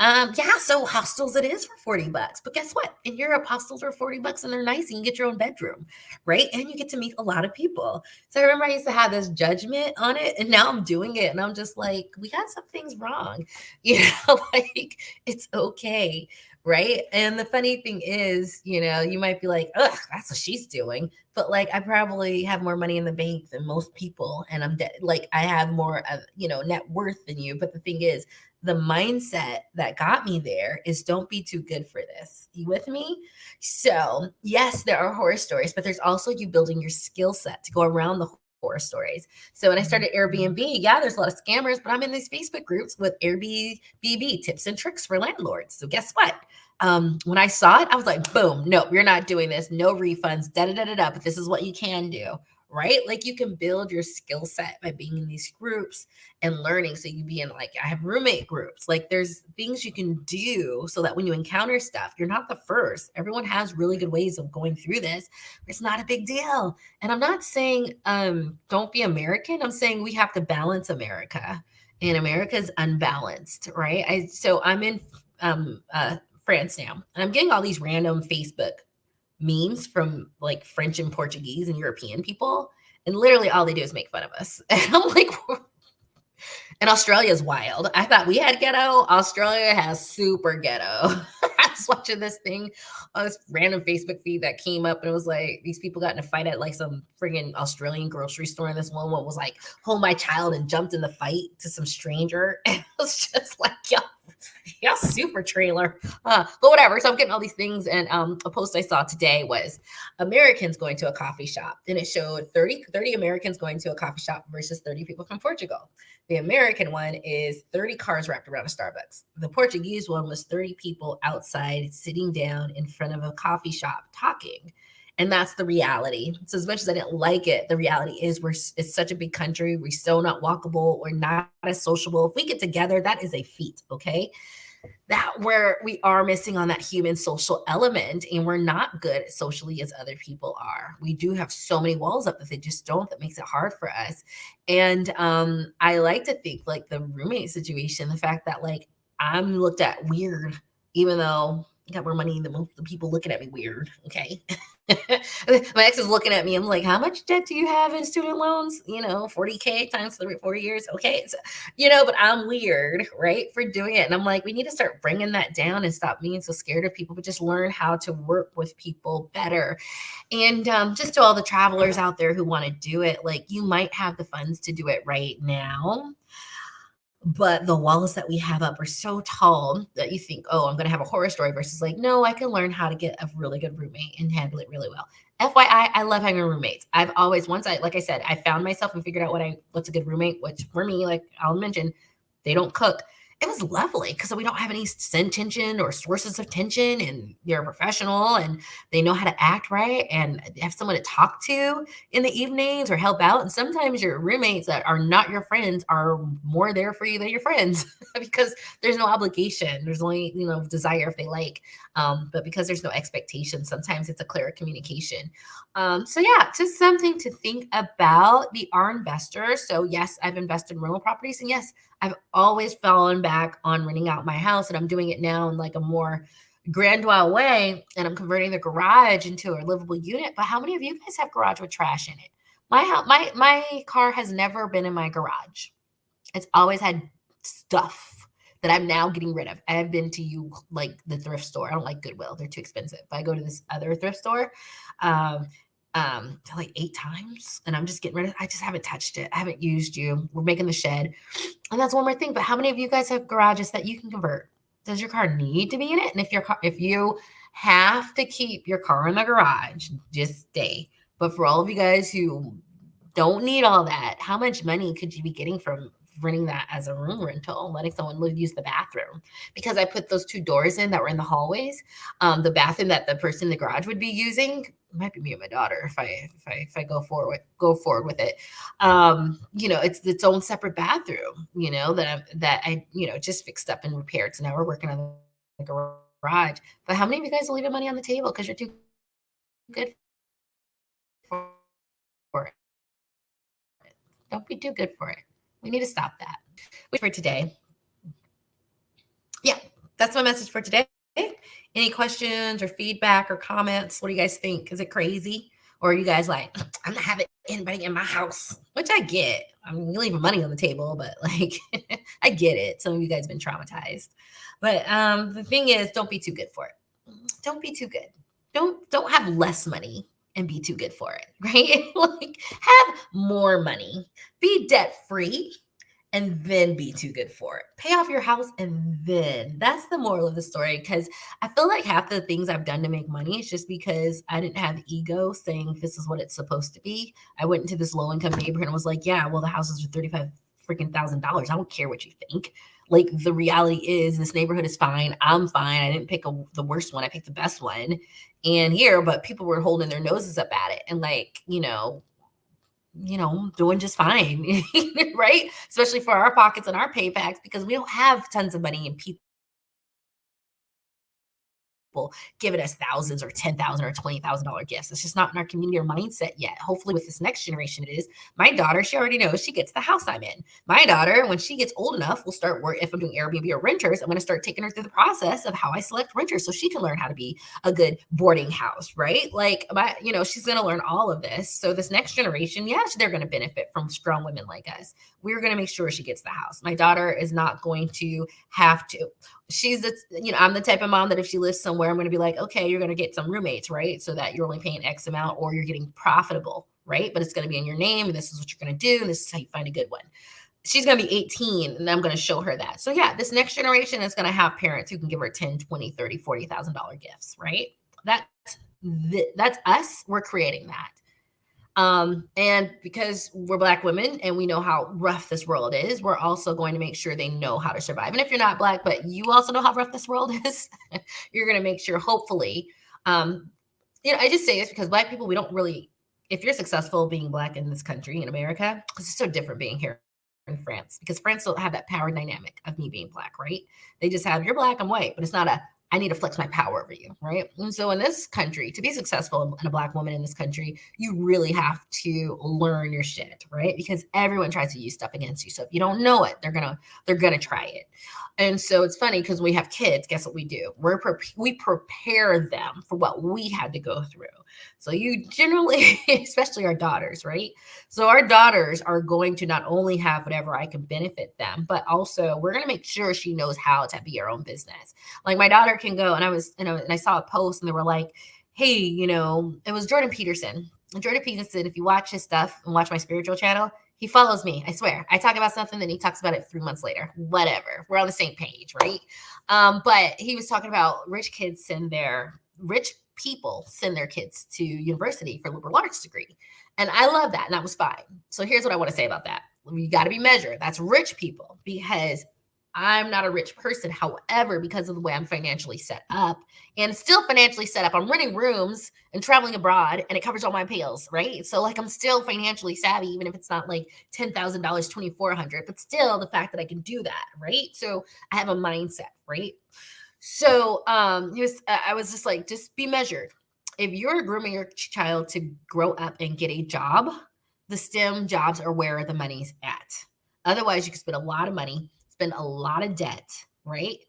so hostels it is for $40. But guess what? In Europe, hostels are $40 and they're nice and you get your own bedroom, right? And you get to meet a lot of people. So I remember I used to have this judgment on it, and now I'm doing it. And I'm just like, we got some things wrong. Like it's okay. Right. And the funny thing is, you might be like, ugh, that's what she's doing. But like, I probably have more money in the bank than most people. And like, I have more of, net worth than you. But the thing is, the mindset that got me there is don't be too good for this. You with me? So yes, there are horror stories, but there's also you building your skill set to go around the horror stories. So when I started Airbnb, there's a lot of scammers, but I'm in these Facebook groups with Airbnb tips and tricks for landlords. So guess what? When I saw it, I was like, boom, no, we're not doing this. No refunds, but this is what you can do. Right? Like you can build your skill set by being in these groups and learning. So you be in I have roommate groups. Like there's things you can do so that when you encounter stuff, you're not the first. Everyone has really good ways of going through this. It's not a big deal. And I'm not saying don't be American. I'm saying we have to balance America. And America's unbalanced, right? So I'm in France now. And I'm getting all these random Facebook memes from like French and Portuguese and European people. And literally all they do is make fun of us. And I'm like, and Australia's wild. I thought we had ghetto. Australia has super ghetto. I was watching this thing on this random Facebook feed that came up, and it was like these people got in a fight at like some friggin' Australian grocery store. And this one was like, hold my child, and jumped in the fight to some stranger. And it was just like, yeah, super trailer. But whatever. So I'm getting all these things. And a post I saw today was Americans going to a coffee shop. And it showed 30 Americans going to a coffee shop versus 30 people from Portugal. The American one is 30 cars wrapped around a Starbucks. The Portuguese one was 30 people outside sitting down in front of a coffee shop talking. And that's the reality. So as much as I didn't like it, the reality is it's such a big country. We're so not walkable. We're not as sociable. If we get together, that is a feat, okay? That where we are missing on that human social element, and we're not good socially as other people are. We do have so many walls up that they just don't. That makes it hard for us. And I like to think like the roommate situation, the fact that like I'm looked at weird, even though I got more money than most of the people looking at me weird, okay? My ex is looking at me. I'm like, how much debt do you have in student loans? 40K times 4 years. Okay. So, but I'm weird, right? For doing it. And I'm like, we need to start bringing that down and stop being so scared of people, but just learn how to work with people better. And just to all the travelers out there who want to do it, like you might have the funds to do it right now, but the walls that we have up are so tall that you think, oh, I'm going to have a horror story versus like, no, I can learn how to get a really good roommate and handle it really well. FYI, I love having roommates. I've always, like I said, I found myself and figured out what's a good roommate, which for me, like I'll mention, they don't cook. It was lovely because we don't have any sin tension or sources of tension, and they're a professional and they know how to act right and have someone to talk to in the evenings or help out. And sometimes your roommates that are not your friends are more there for you than your friends because there's no obligation. There's only, desire if they like. But because there's no expectation, sometimes it's a clear communication. So yeah, just something to think about. We are investors. So yes, I've invested in rental properties, and yes, I've always fallen back on renting out my house, and I'm doing it now in like a more grandiose way, and I'm converting the garage into a livable unit. But how many of you guys have garage with trash in it? My car has never been in my garage. It's always had stuff that I'm now getting rid of. I have been to like the thrift store. I don't like Goodwill; they're too expensive. But I go to this other thrift store, like 8 times, and I'm just getting rid of it. I just haven't touched it. I haven't used you. We're making the shed, and that's one more thing. But how many of you guys have garages that you can convert? Does your car need to be in it? And if you have to keep your car in the garage, just stay. But for all of you guys who don't need all that, how much money could you be getting from renting that as a room rental, letting someone use the bathroom? Because I put those 2 doors in that were in the hallways. The bathroom that the person in the garage would be using, it might be me and my daughter if I go forward with it. It's its own separate bathroom, that I just fixed up and repaired. So now we're working on the garage. But how many of you guys are leaving money on the table because you're too good for it? Don't be too good for it. We need to stop that. For today. Yeah, that's my message for today. Any questions or feedback or comments? What do you guys think? Is it crazy? Or are you guys like, I'm not having anybody in my house? Which I get. I mean, you're leaving money on the table, but like, I get it. Some of you guys have been traumatized. But the thing is, don't be too good for it. Don't be too good. Don't have less money and be too good for it, right? Like, have more money. Be debt free and then be too good for it. Pay off your house, and then that's the moral of the story. Because I feel like half the things I've done to make money is just because I didn't have ego saying this is what it's supposed to be. I went into this low income neighborhood and was like, yeah, well, the houses are $35,000. I don't care what you think. Like, the reality is this neighborhood is fine. I'm fine. I didn't pick the worst one. I picked the best one. And here, but people were holding their noses up at it and like, doing just fine, right? Especially for our pockets and our pay packs, because we don't have tons of money and people giving us thousands or $10,000 or $20,000 gifts. It's just not in our community or mindset yet. Hopefully with this next generation, it is. My daughter, she already knows she gets the house I'm in. My daughter, when she gets old enough, will start work. If I'm doing Airbnb or renters, I'm going to start taking her through the process of how I select renters so she can learn how to be a good boarding house, right? Like she's going to learn all of this. So this next generation, yes, they're going to benefit from strong women like us. We're going to make sure she gets the house. My daughter is not going to have to. I'm the type of mom that if she lives somewhere, I'm going to be like, okay, you're going to get some roommates, right? So that you're only paying X amount or you're getting profitable, right? But it's going to be in your name. And this is what you're going to do. And this is how you find a good one. She's going to be 18 and I'm going to show her that. So yeah, this next generation is going to have parents who can give her 10, 20, 30, $40,000 gifts, right? That's us. We're creating that. And because we're Black women and we know how rough this world is, we're also going to make sure they know how to survive. And if you're not Black, but you also know how rough this world is, you're going to make sure, hopefully, I just say this because Black people, we don't really, if you're successful being Black in this country, in America, because it's so different being here in France, because France don't have that power dynamic of me being Black, right? They just have, you're Black, I'm white, but it's not a I need to flex my power over you, right? And so in this country, to be successful and a Black woman in this country, you really have to learn your shit, right? Because everyone tries to use stuff against you. So if you don't know it, they're gonna try it. And so it's funny because we have kids. Guess what we do? We prepare them for what we had to go through. So you generally, especially our daughters, right? So our daughters are going to not only have whatever I can benefit them, but also we're going to make sure she knows how to be her own business. Like my daughter can go, and I saw a post, and they were like, "Hey, it was Jordan Peterson. And Jordan Peterson, if you watch his stuff and watch my spiritual channel, he follows me. I swear. I talk about something, then he talks about it 3 months later. Whatever. We're on the same page, right? But he was talking about rich people send their kids to university for liberal arts degree. And I love that. And that was fine. So here's what I want to say about that. You got to be measured. That's rich people, because I'm not a rich person. However, because of the way I'm financially set up, and still financially set up, I'm renting rooms and traveling abroad, and it covers all my bills, right? So like I'm still financially savvy, even if it's not like $10,000, $2,400, but still the fact that I can do that, right? So I have a mindset, right? So I was just like, just be measured. If you're grooming your child to grow up and get a job, the STEM jobs are where the money's at. Otherwise, you can spend a lot of money, spend a lot of debt, right?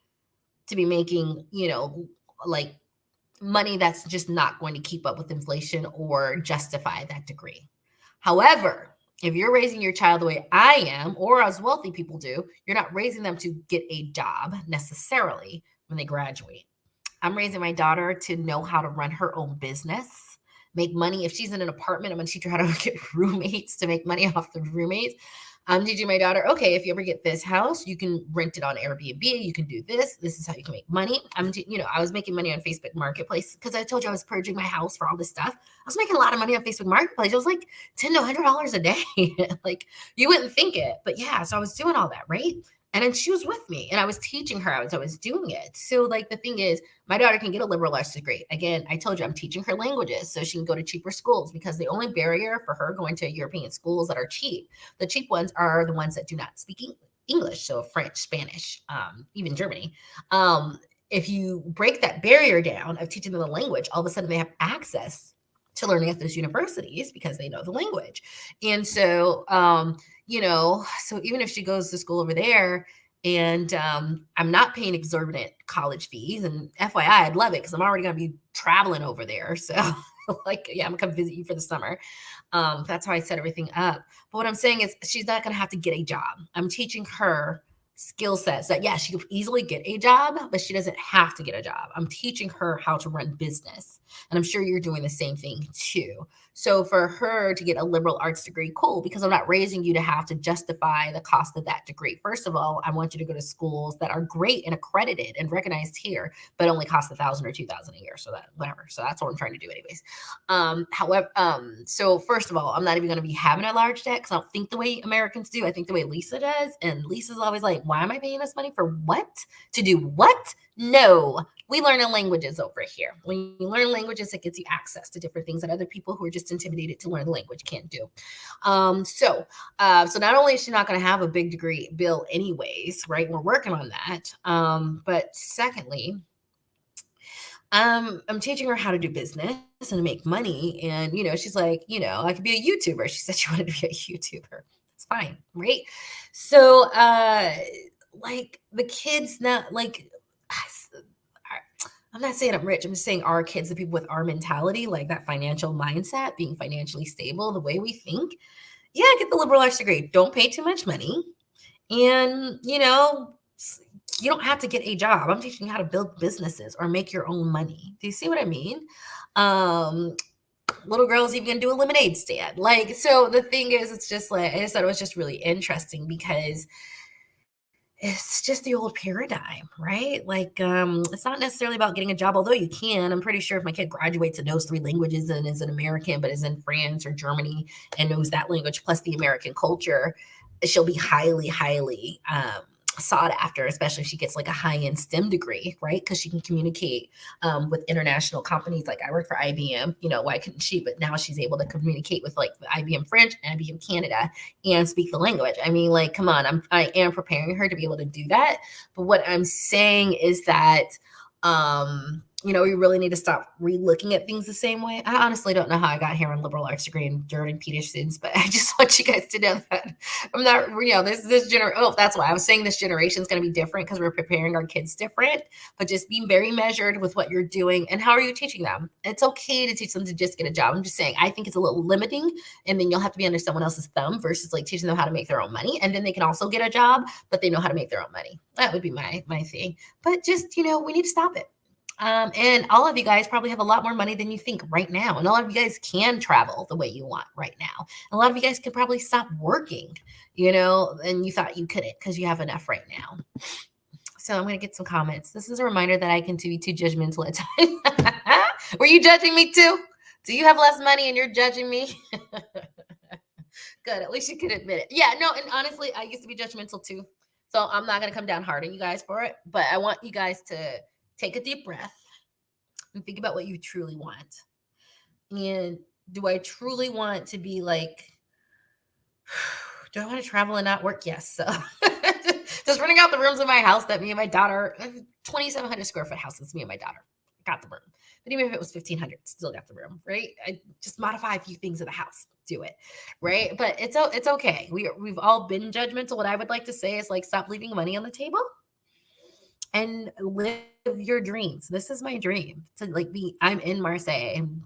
To be making, like money that's just not going to keep up with inflation or justify that degree. However, if you're raising your child the way I am, or as wealthy people do, you're not raising them to get a job necessarily when they graduate. I'm raising my daughter to know how to run her own business, make money. If she's in an apartment, I'm going to teach her how to get roommates to make money off the roommates. I'm teaching my daughter, okay, if you ever get this house, you can rent it on Airbnb. You can do this. This is how you can make money. I was making money on Facebook Marketplace because I told you I was purging my house for all this stuff. I was making a lot of money on Facebook Marketplace. It was like $10 to $100 a day. Like you wouldn't think it, but yeah. So I was doing all that, right? And then she was with me, and I was teaching her as I was doing it. So like the thing is, my daughter can get a liberal arts degree. Again, I told you I'm teaching her languages so she can go to cheaper schools, because the only barrier for her going to European schools that are cheap, the cheap ones are the ones that do not speak English. So French, Spanish, even Germany. If you break that barrier down of teaching them the language, all of a sudden they have access to learning at those universities because they know the language. And so, so even if she goes to school over there and I'm not paying exorbitant college fees, and FYI, I'd love it because I'm already going to be traveling over there. So like, yeah, I'm going to come visit you for the summer. That's how I set everything up. But what I'm saying is she's not going to have to get a job. I'm teaching her skill sets that, yeah, she could easily get a job, but she doesn't have to get a job. I'm teaching her how to run business. And I'm sure you're doing the same thing too. So for her to get a liberal arts degree, cool, because I'm not raising you to have to justify the cost of that degree. First of all, I want you to go to schools that are great and accredited and recognized here, but only cost $1,000 or $2,000 a year. So that, whatever. So that's what I'm trying to do anyways. So first of all, I'm not even going to be having a large debt because I don't think the way Americans do. I think the way Lisa does. And Lisa's always like, why am I paying this money for what? To do what? No, we learn languages over here. When you learn languages, it gets you access to different things that other people who are just intimidated to learn the language can't do. So not only is she not going to have a big degree bill anyways, right? We're working on that. But secondly, I'm teaching her how to do business and to make money. And, she's like, I could be a YouTuber. She said she wanted to be a YouTuber. It's fine, right? So, like the kids not like, I'm not saying I'm rich. I'm just saying our kids, the people with our mentality, like that financial mindset, being financially stable, the way we think. Yeah, get the liberal arts degree. Don't pay too much money. And, you don't have to get a job. I'm teaching you how to build businesses or make your own money. Do you see what I mean? Little girl's even gonna do a lemonade stand. Like, so the thing is, it's just like, I just thought it was just really interesting because it's just the old paradigm, right? Like, it's not necessarily about getting a job, although you can. I'm pretty sure if my kid graduates and knows 3 languages and is an American, but is in France or Germany and knows that language plus the American culture, she'll be highly, highly sought after, especially if she gets like a high-end STEM degree, right? Because she can communicate with international companies. Like I work for IBM, why couldn't she? But now she's able to communicate with like the IBM French and IBM Canada and speak the language. I mean, like, come on, I am preparing her to be able to do that. But what I'm saying is that We really need to stop re-looking at things the same way. I honestly don't know how I got here on liberal arts degree and Jordan Peterson's, but I just want you guys to know that I'm not, that's why I was saying this generation is going to be different because we're preparing our kids different, but just be very measured with what you're doing and how are you teaching them. It's okay to teach them to just get a job. I'm just saying, I think it's a little limiting, and then you'll have to be under someone else's thumb versus like teaching them how to make their own money. And then they can also get a job, but they know how to make their own money. That would be my thing. But just, we need to stop it. And all of you guys probably have a lot more money than you think right now. And a lot of you guys can travel the way you want right now. A lot of you guys could probably stop working, and you thought you couldn't because you have enough right now. So I'm going to get some comments. This is a reminder that I can be too judgmental at times. Were you judging me too? Do you have less money and you're judging me? Good. At least you could admit it. Yeah, no, and honestly, I used to be judgmental too. So I'm not going to come down hard on you guys for it. But I want you guys to take a deep breath and think about what you truly want. And do I truly want to be like, do I want to travel and not work? Yes. So just running out the rooms of my house that me and my daughter, 2,700 square foot house, it's me and my daughter. Got the room. But even if it was 1,500, still got the room, right? I just modify a few things of the house, do it, right? But it's okay. We've all been judgmental. What I would like to say is like, stop leaving money on the table and live your dreams. This is my dream to like I'm in Marseille and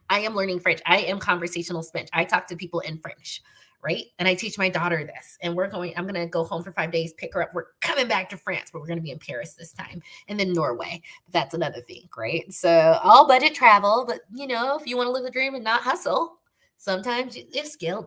I am learning French. I am conversational Spanish. I talk to people in French, right? And I teach my daughter this, and I'm going to go home for 5 days, pick her up. We're coming back to France, but we're going to be in Paris this time, and then Norway. That's another thing, right? So all budget travel, but if you want to live the dream and not hustle, sometimes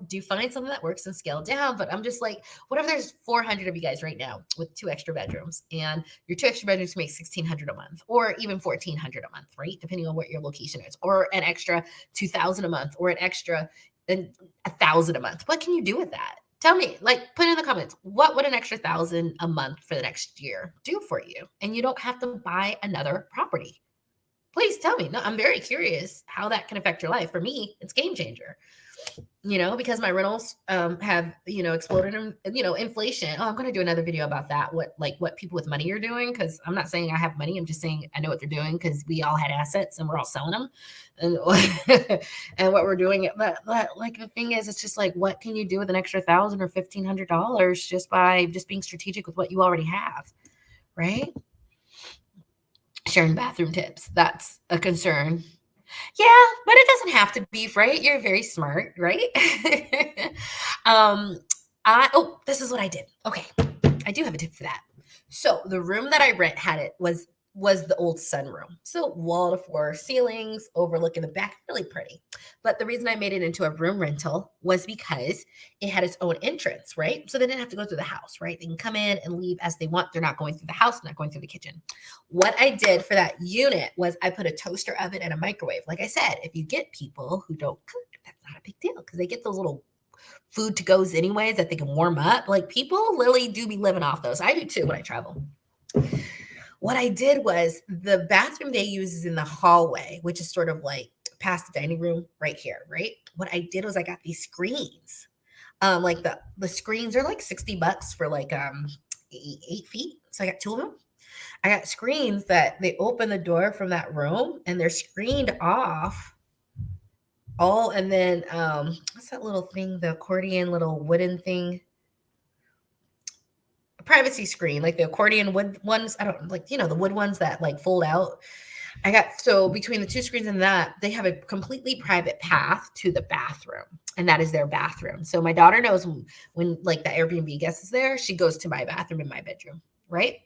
do find something that works and scale down. But I'm just like, what if there's 400 of you guys right now with 2 extra bedrooms, and your 2 extra bedrooms make $1,600 a month, or even $1,400 a month, right? Depending on what your location is, or an extra $2,000 a month, or an extra $1,000 a month. What can you do with that? Tell me, put in the comments, what would an extra $1,000 a month for the next year do for you? And you don't have to buy another property. Please tell me. No, I'm very curious how that can affect your life. For me, it's game changer, because my rentals have, exploded in, inflation. Oh, I'm going to do another video about that. What people with money are doing. Cause I'm not saying I have money. I'm just saying I know what they're doing because we all had assets and we're all selling them and, and what we're doing. But the thing is, it's just like, what can you do with an extra $1,000 or $1,500 just by being strategic with what you already have? Right. Sharing bathroom tips. That's a concern. Yeah, but it doesn't have to be, right? You're very smart, right? This is what I did. Okay. I do have a tip for that. So the room that I rent was the old sunroom. So wall to floor ceilings overlooking the back, really pretty. But the reason I made it into a room rental was because it had its own entrance, right? So they didn't have to go through the house, right? They can come in and leave as they want. They're not going through the house, not going through the kitchen. What I did for that unit was I put a toaster oven and a microwave. Like I said, if you get people who don't cook, that's not a big deal because they get those little food to goes anyways that they can warm up. Like people really do be living off those. I do too when I travel. What I did was the bathroom they use is in the hallway, which is sort of like past the dining room right here, right? What I did was I got these screens. Like the screens are like $60 for like 8 feet. So I got 2 of them. I got screens that they open the door from that room and they're screened off. And then what's that little thing? The accordion little wooden thing. Privacy screen, like the accordion wood ones. I don't the wood ones that fold out. So between the 2 screens and that, they have a completely private path to the bathroom, and that is their bathroom. So my daughter knows when the Airbnb guest is there, she goes to my bathroom in my bedroom, right?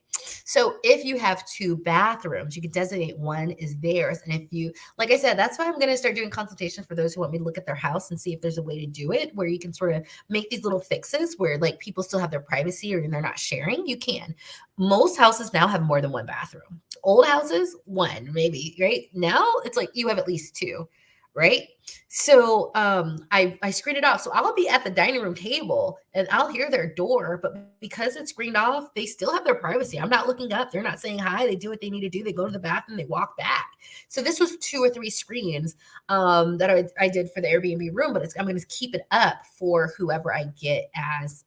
So if you have 2 bathrooms, you can designate one is theirs. And if you, like I said, that's why I'm going to start doing consultations for those who want me to look at their house and see if there's a way to do it where you can sort of make these little fixes where people still have their privacy or they're not sharing. You can. Most houses now have more than 1 bathroom. Old houses, 1 maybe, right? Now it's like you have at least 2. Right. So I screen it off. So I'll be at the dining room table and I'll hear their door, but because it's screened off, they still have their privacy. I'm not looking up. They're not saying hi. They do what they need to do. They go to the bathroom, they walk back. So this was 2 or 3 screens that I did for the Airbnb room, but I'm going to keep it up for whoever I get as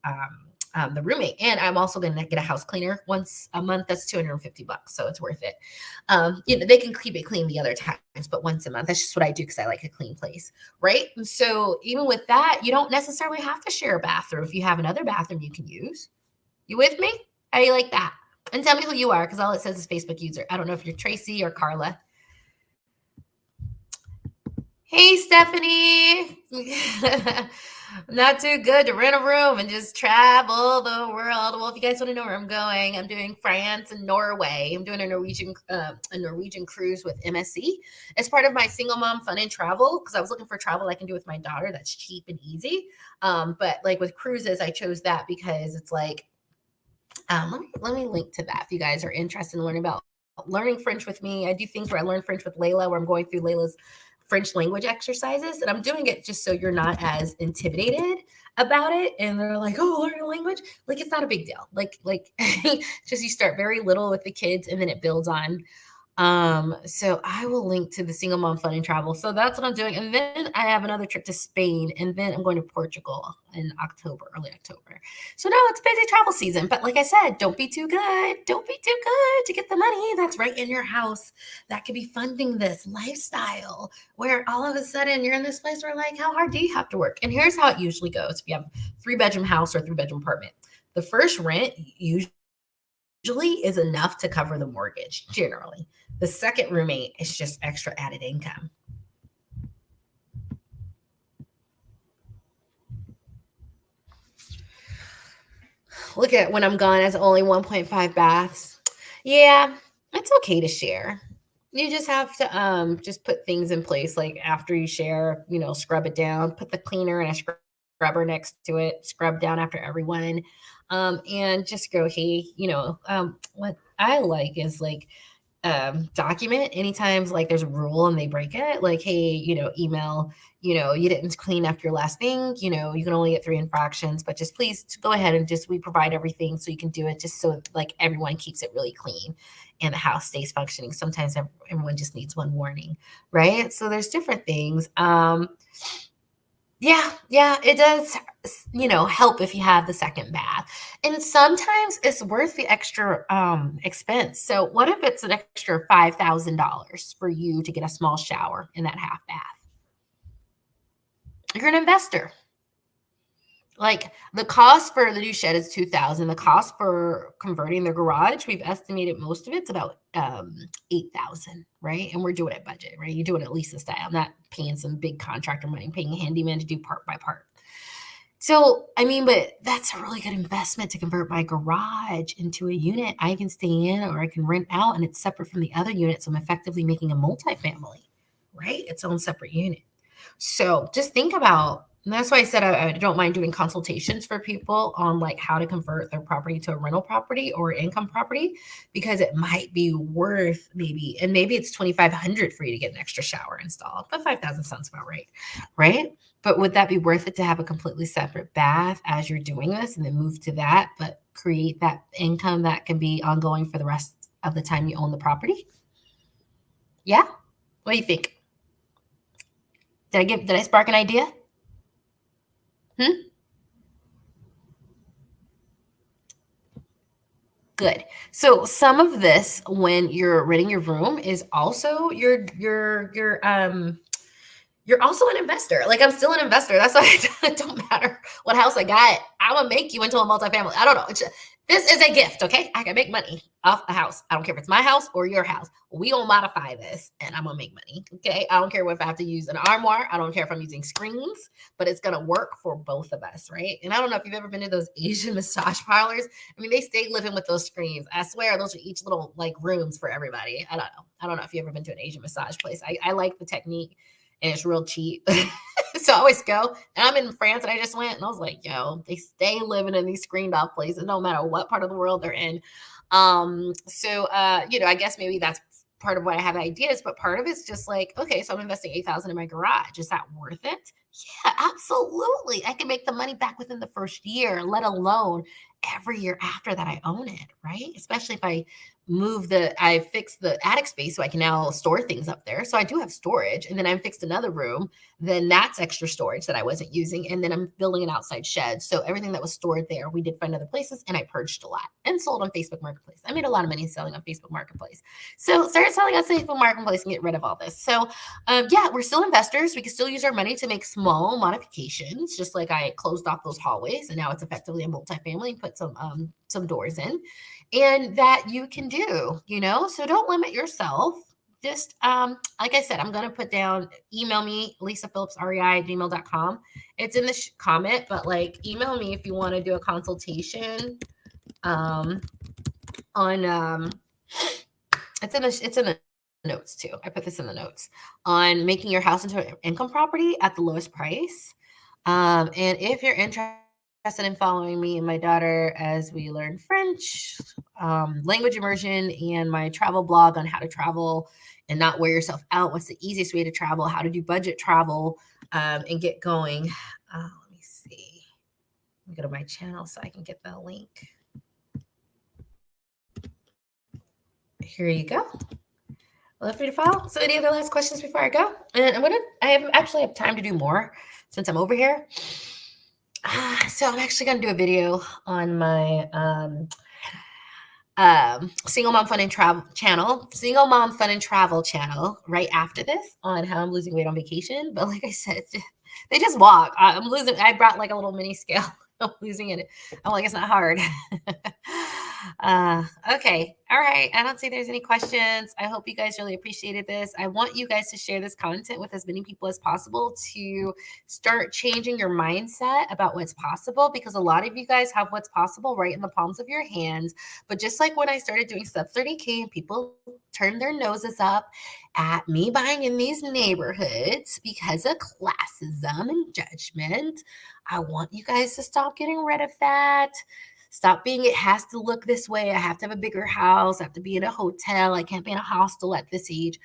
the roommate. And I'm also going to get a house cleaner once a month. That's $250. So it's worth it. They can keep it clean the other times, but once a month, that's just what I do because I like a clean place. Right. And so even with that, you don't necessarily have to share a bathroom if you have another bathroom you can use. You with me? How do you like that? And tell me who you are, because all it says is Facebook user. I don't know if you're Tracy or Carla. Hey, Stephanie. Not too good to rent a room and just travel the world. Well, if you guys want to know where I'm going, I'm doing France and Norway. I'm doing a Norwegian cruise with MSC as part of my single mom fun and travel, because I was looking for travel I can do with my daughter that's cheap and easy. But like with cruises, I chose that because it's like, let me link to that if you guys are interested in learning French with me. I do things where I learn French with Layla, where I'm going through Layla's French language exercises, and I'm doing it just so you're not as intimidated about it. And they're like, "Oh, learn a language? Like it's not a big deal. Like just you start very little with the kids, and then it builds on." So I will link to the single mom fun and travel. So that's what I'm doing. And then I have another trip to Spain, and then I'm going to Portugal in October, early October. So now it's busy travel season. But like I said, don't be too good. Don't be too good to get the money that's right in your house that could be funding this lifestyle where all of a sudden you're in this place where like, how hard do you have to work? And here's how it usually goes. If you have a 3-bedroom house or a 3-bedroom apartment, the first rent usually is enough to cover the mortgage generally. The second roommate is just extra added income. Look at when I'm gone as only 1.5 baths. Yeah, it's okay to share. You just have to just put things in place, like after you share, scrub it down, put the cleaner and a scrubber next to it, scrub down after everyone. And just go, hey, what I like is like document anytime like there's a rule and they break it, like, hey, email, you didn't clean after your last thing, you can only get 3 infractions, but just please go ahead and we provide everything so you can do it, just so like everyone keeps it really clean and the house stays functioning. Sometimes everyone just needs one warning, right? So there's different things. Yeah, it does, help if you have the second bath. And sometimes it's worth the extra expense. So what if it's an extra $5,000 for you to get a small shower in that half bath? You're an investor. Like the cost for the new shed is $2,000. The cost for converting the garage, we've estimated most of it's about $8,000, right? And we're doing it budget, right? You're doing it Lisa style. I'm not paying some big contractor money. I'm paying a handyman to do part by part. So, but that's a really good investment to convert my garage into a unit I can stay in or I can rent out, and it's separate from the other unit. So I'm effectively making a multifamily, right? Its own separate unit. So just think about, and that's why I said I don't mind doing consultations for people on like how to convert their property to a rental property or income property, because it might be worth maybe it's $2,500 for you to get an extra shower installed, but $5,000 sounds about right? But would that be worth it to have a completely separate bath as you're doing this and then move to that, but create that income that can be ongoing for the rest of the time you own the property? Yeah? What do you think? Did I spark an idea? Good. So some of this, when you're renting your room, is also you're also an investor. Like I'm still an investor. That's why it don't matter what house I got. I'm gonna make you into a multifamily. I don't know. This is a gift, okay? I can make money off a house. I don't care if it's my house or your house. We gonna modify this, and I'm gonna make money, okay? I don't care if I have to use an armoire. I don't care if I'm using screens, but it's gonna work for both of us, right? And I don't know if you've ever been to those Asian massage parlors. They stay living with those screens. I swear, those are each little like rooms for everybody. I don't know if you've ever been to an Asian massage place. I like the technique, and it's real cheap. So I always go, and I'm in France, and I just went, and I was like, yo, they stay living in these screened off places, no matter what part of the world they're in. I guess maybe that's part of why I have ideas, but part of it's just like, okay, so I'm investing $8,000 in my garage. Is that worth it? Yeah, absolutely. I can make the money back within the first year, let alone every year after that I own it, right? Especially if I fix the attic space so I can now store things up there. So I do have storage. And then I fixed another room, then that's extra storage that I wasn't using. And then I'm building an outside shed. So everything that was stored there, we did find other places and I purged a lot and sold on Facebook Marketplace. I made a lot of money selling on Facebook Marketplace. So start selling on Facebook Marketplace and get rid of all this. So yeah, we're still investors. We can still use our money to make small modifications, just like I closed off those hallways and now it's effectively a multifamily and put some doors in, and that you can do, so don't limit yourself. Just like I said, I'm going to put down, email me, lisaphillipsrei@gmail.com. It's in the comment, but like email me if you want to do a consultation on it's in the notes too. I put this in the notes on making your house into an income property at the lowest price. And if you're interested in following me and my daughter as we learn French, language immersion, and my travel blog on how to travel and not wear yourself out, what's the easiest way to travel, how to do budget travel, and get going. Let me see. Let me go to my channel so I can get the link. Here you go. Love for you to follow. So any other last questions before I go? And I actually have time to do more since I'm over here. So I'm actually going to do a video on my Single Mom Fun and Travel channel right after this on how I'm losing weight on vacation. But like I said, they just walk. I brought like a little mini scale. I'm losing it. I'm like, it's not hard. Okay. All right. I don't see there's any questions. I hope you guys really appreciated this. I want you guys to share this content with as many people as possible to start changing your mindset about what's possible, because a lot of you guys have what's possible right in the palms of your hands. But just like when I started doing sub 30K and people turned their noses up at me buying in these neighborhoods because of classism and judgment, I want you guys to stop getting rid of that. Stop being, it has to look this way. I have to have a bigger house. I have to be in a hotel. I can't be in a hostel at this age.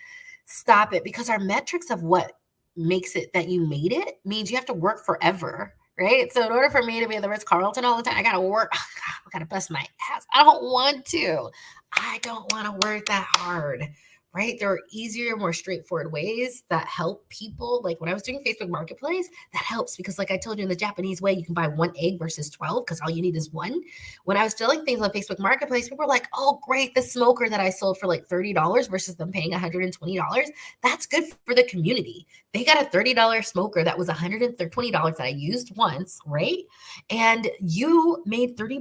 Stop it, because our metrics of what makes it that you made it means you have to work forever, right? So in order for me to be at the Ritz-Carlton all the time, I got to work. Oh, God, I got to bust my ass. I don't want to. I don't want to work that hard. Right? There are easier, more straightforward ways that help people. Like when I was doing Facebook Marketplace, that helps because, like I told you, in the Japanese way, you can buy 1 egg versus 12 because all you need is 1. When I was selling things on Facebook Marketplace, people were like, oh, great, the smoker that I sold for like $30 versus them paying $120. That's good for the community. They got a $30 smoker that was $120 that I used once, right? And you made $30.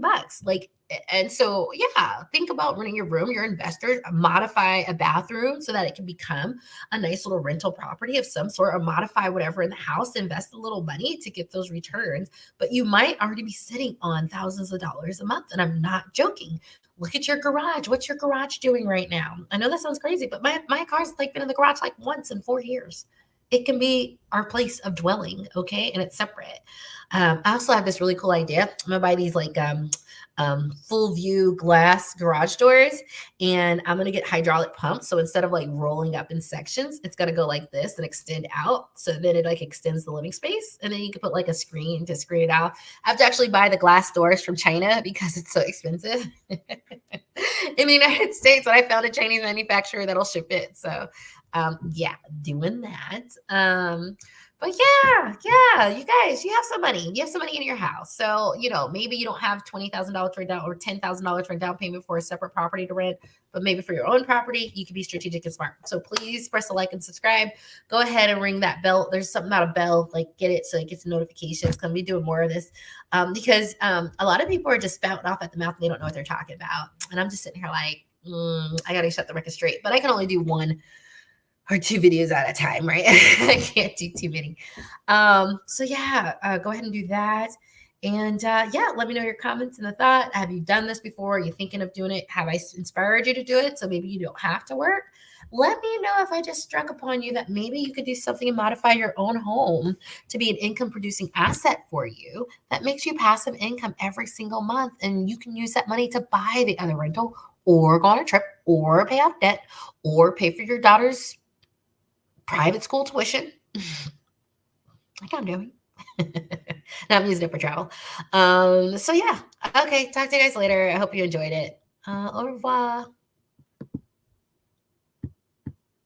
And so, yeah, think about running your room, your investors, modify a bathroom so that it can become a nice little rental property of some sort, or modify whatever in the house, invest a little money to get those returns. But you might already be sitting on thousands of dollars a month. And I'm not joking. Look at your garage. What's your garage doing right now? I know that sounds crazy, but my car's like been in the garage like once in 4 years. It can be our place of dwelling, okay? And it's separate. I also have this really cool idea. I'm gonna buy these like full view glass garage doors, and I'm gonna get hydraulic pumps. So instead of like rolling up in sections, it's gonna go like this and extend out. So then it like extends the living space, and then you can put like a screen to screen it out. I have to actually buy the glass doors from China because it's so expensive. In the United States, when I found a Chinese manufacturer that'll ship it. So yeah, doing that. But yeah, you guys, you have some money. You have some money in your house. So, maybe you don't have $20,000 for down or $10,000 for a down payment for a separate property to rent, but maybe for your own property, you can be strategic and smart. So please press a like and subscribe. Go ahead and ring that bell. There's something about a bell, like get it so it gets notifications. Gonna be doing more of this because a lot of people are just spouting off at the mouth. And they don't know what they're talking about. And I'm just sitting here like, I got to shut the record straight, but I can only do 1 or 2 videos at a time, right? I can't do too many. So yeah, go ahead and do that. And yeah, let me know your comments and the thought. Have you done this before? Are you thinking of doing it? Have I inspired you to do it? So maybe you don't have to work. Let me know if I just struck upon you that maybe you could do something and modify your own home to be an income producing asset for you that makes you passive income every single month. And you can use that money to buy the other rental or go on a trip or pay off debt or pay for your daughter's private school tuition, like I'm doing. I'm using it for travel. So yeah. Okay. Talk to you guys later. I hope you enjoyed it. Au revoir.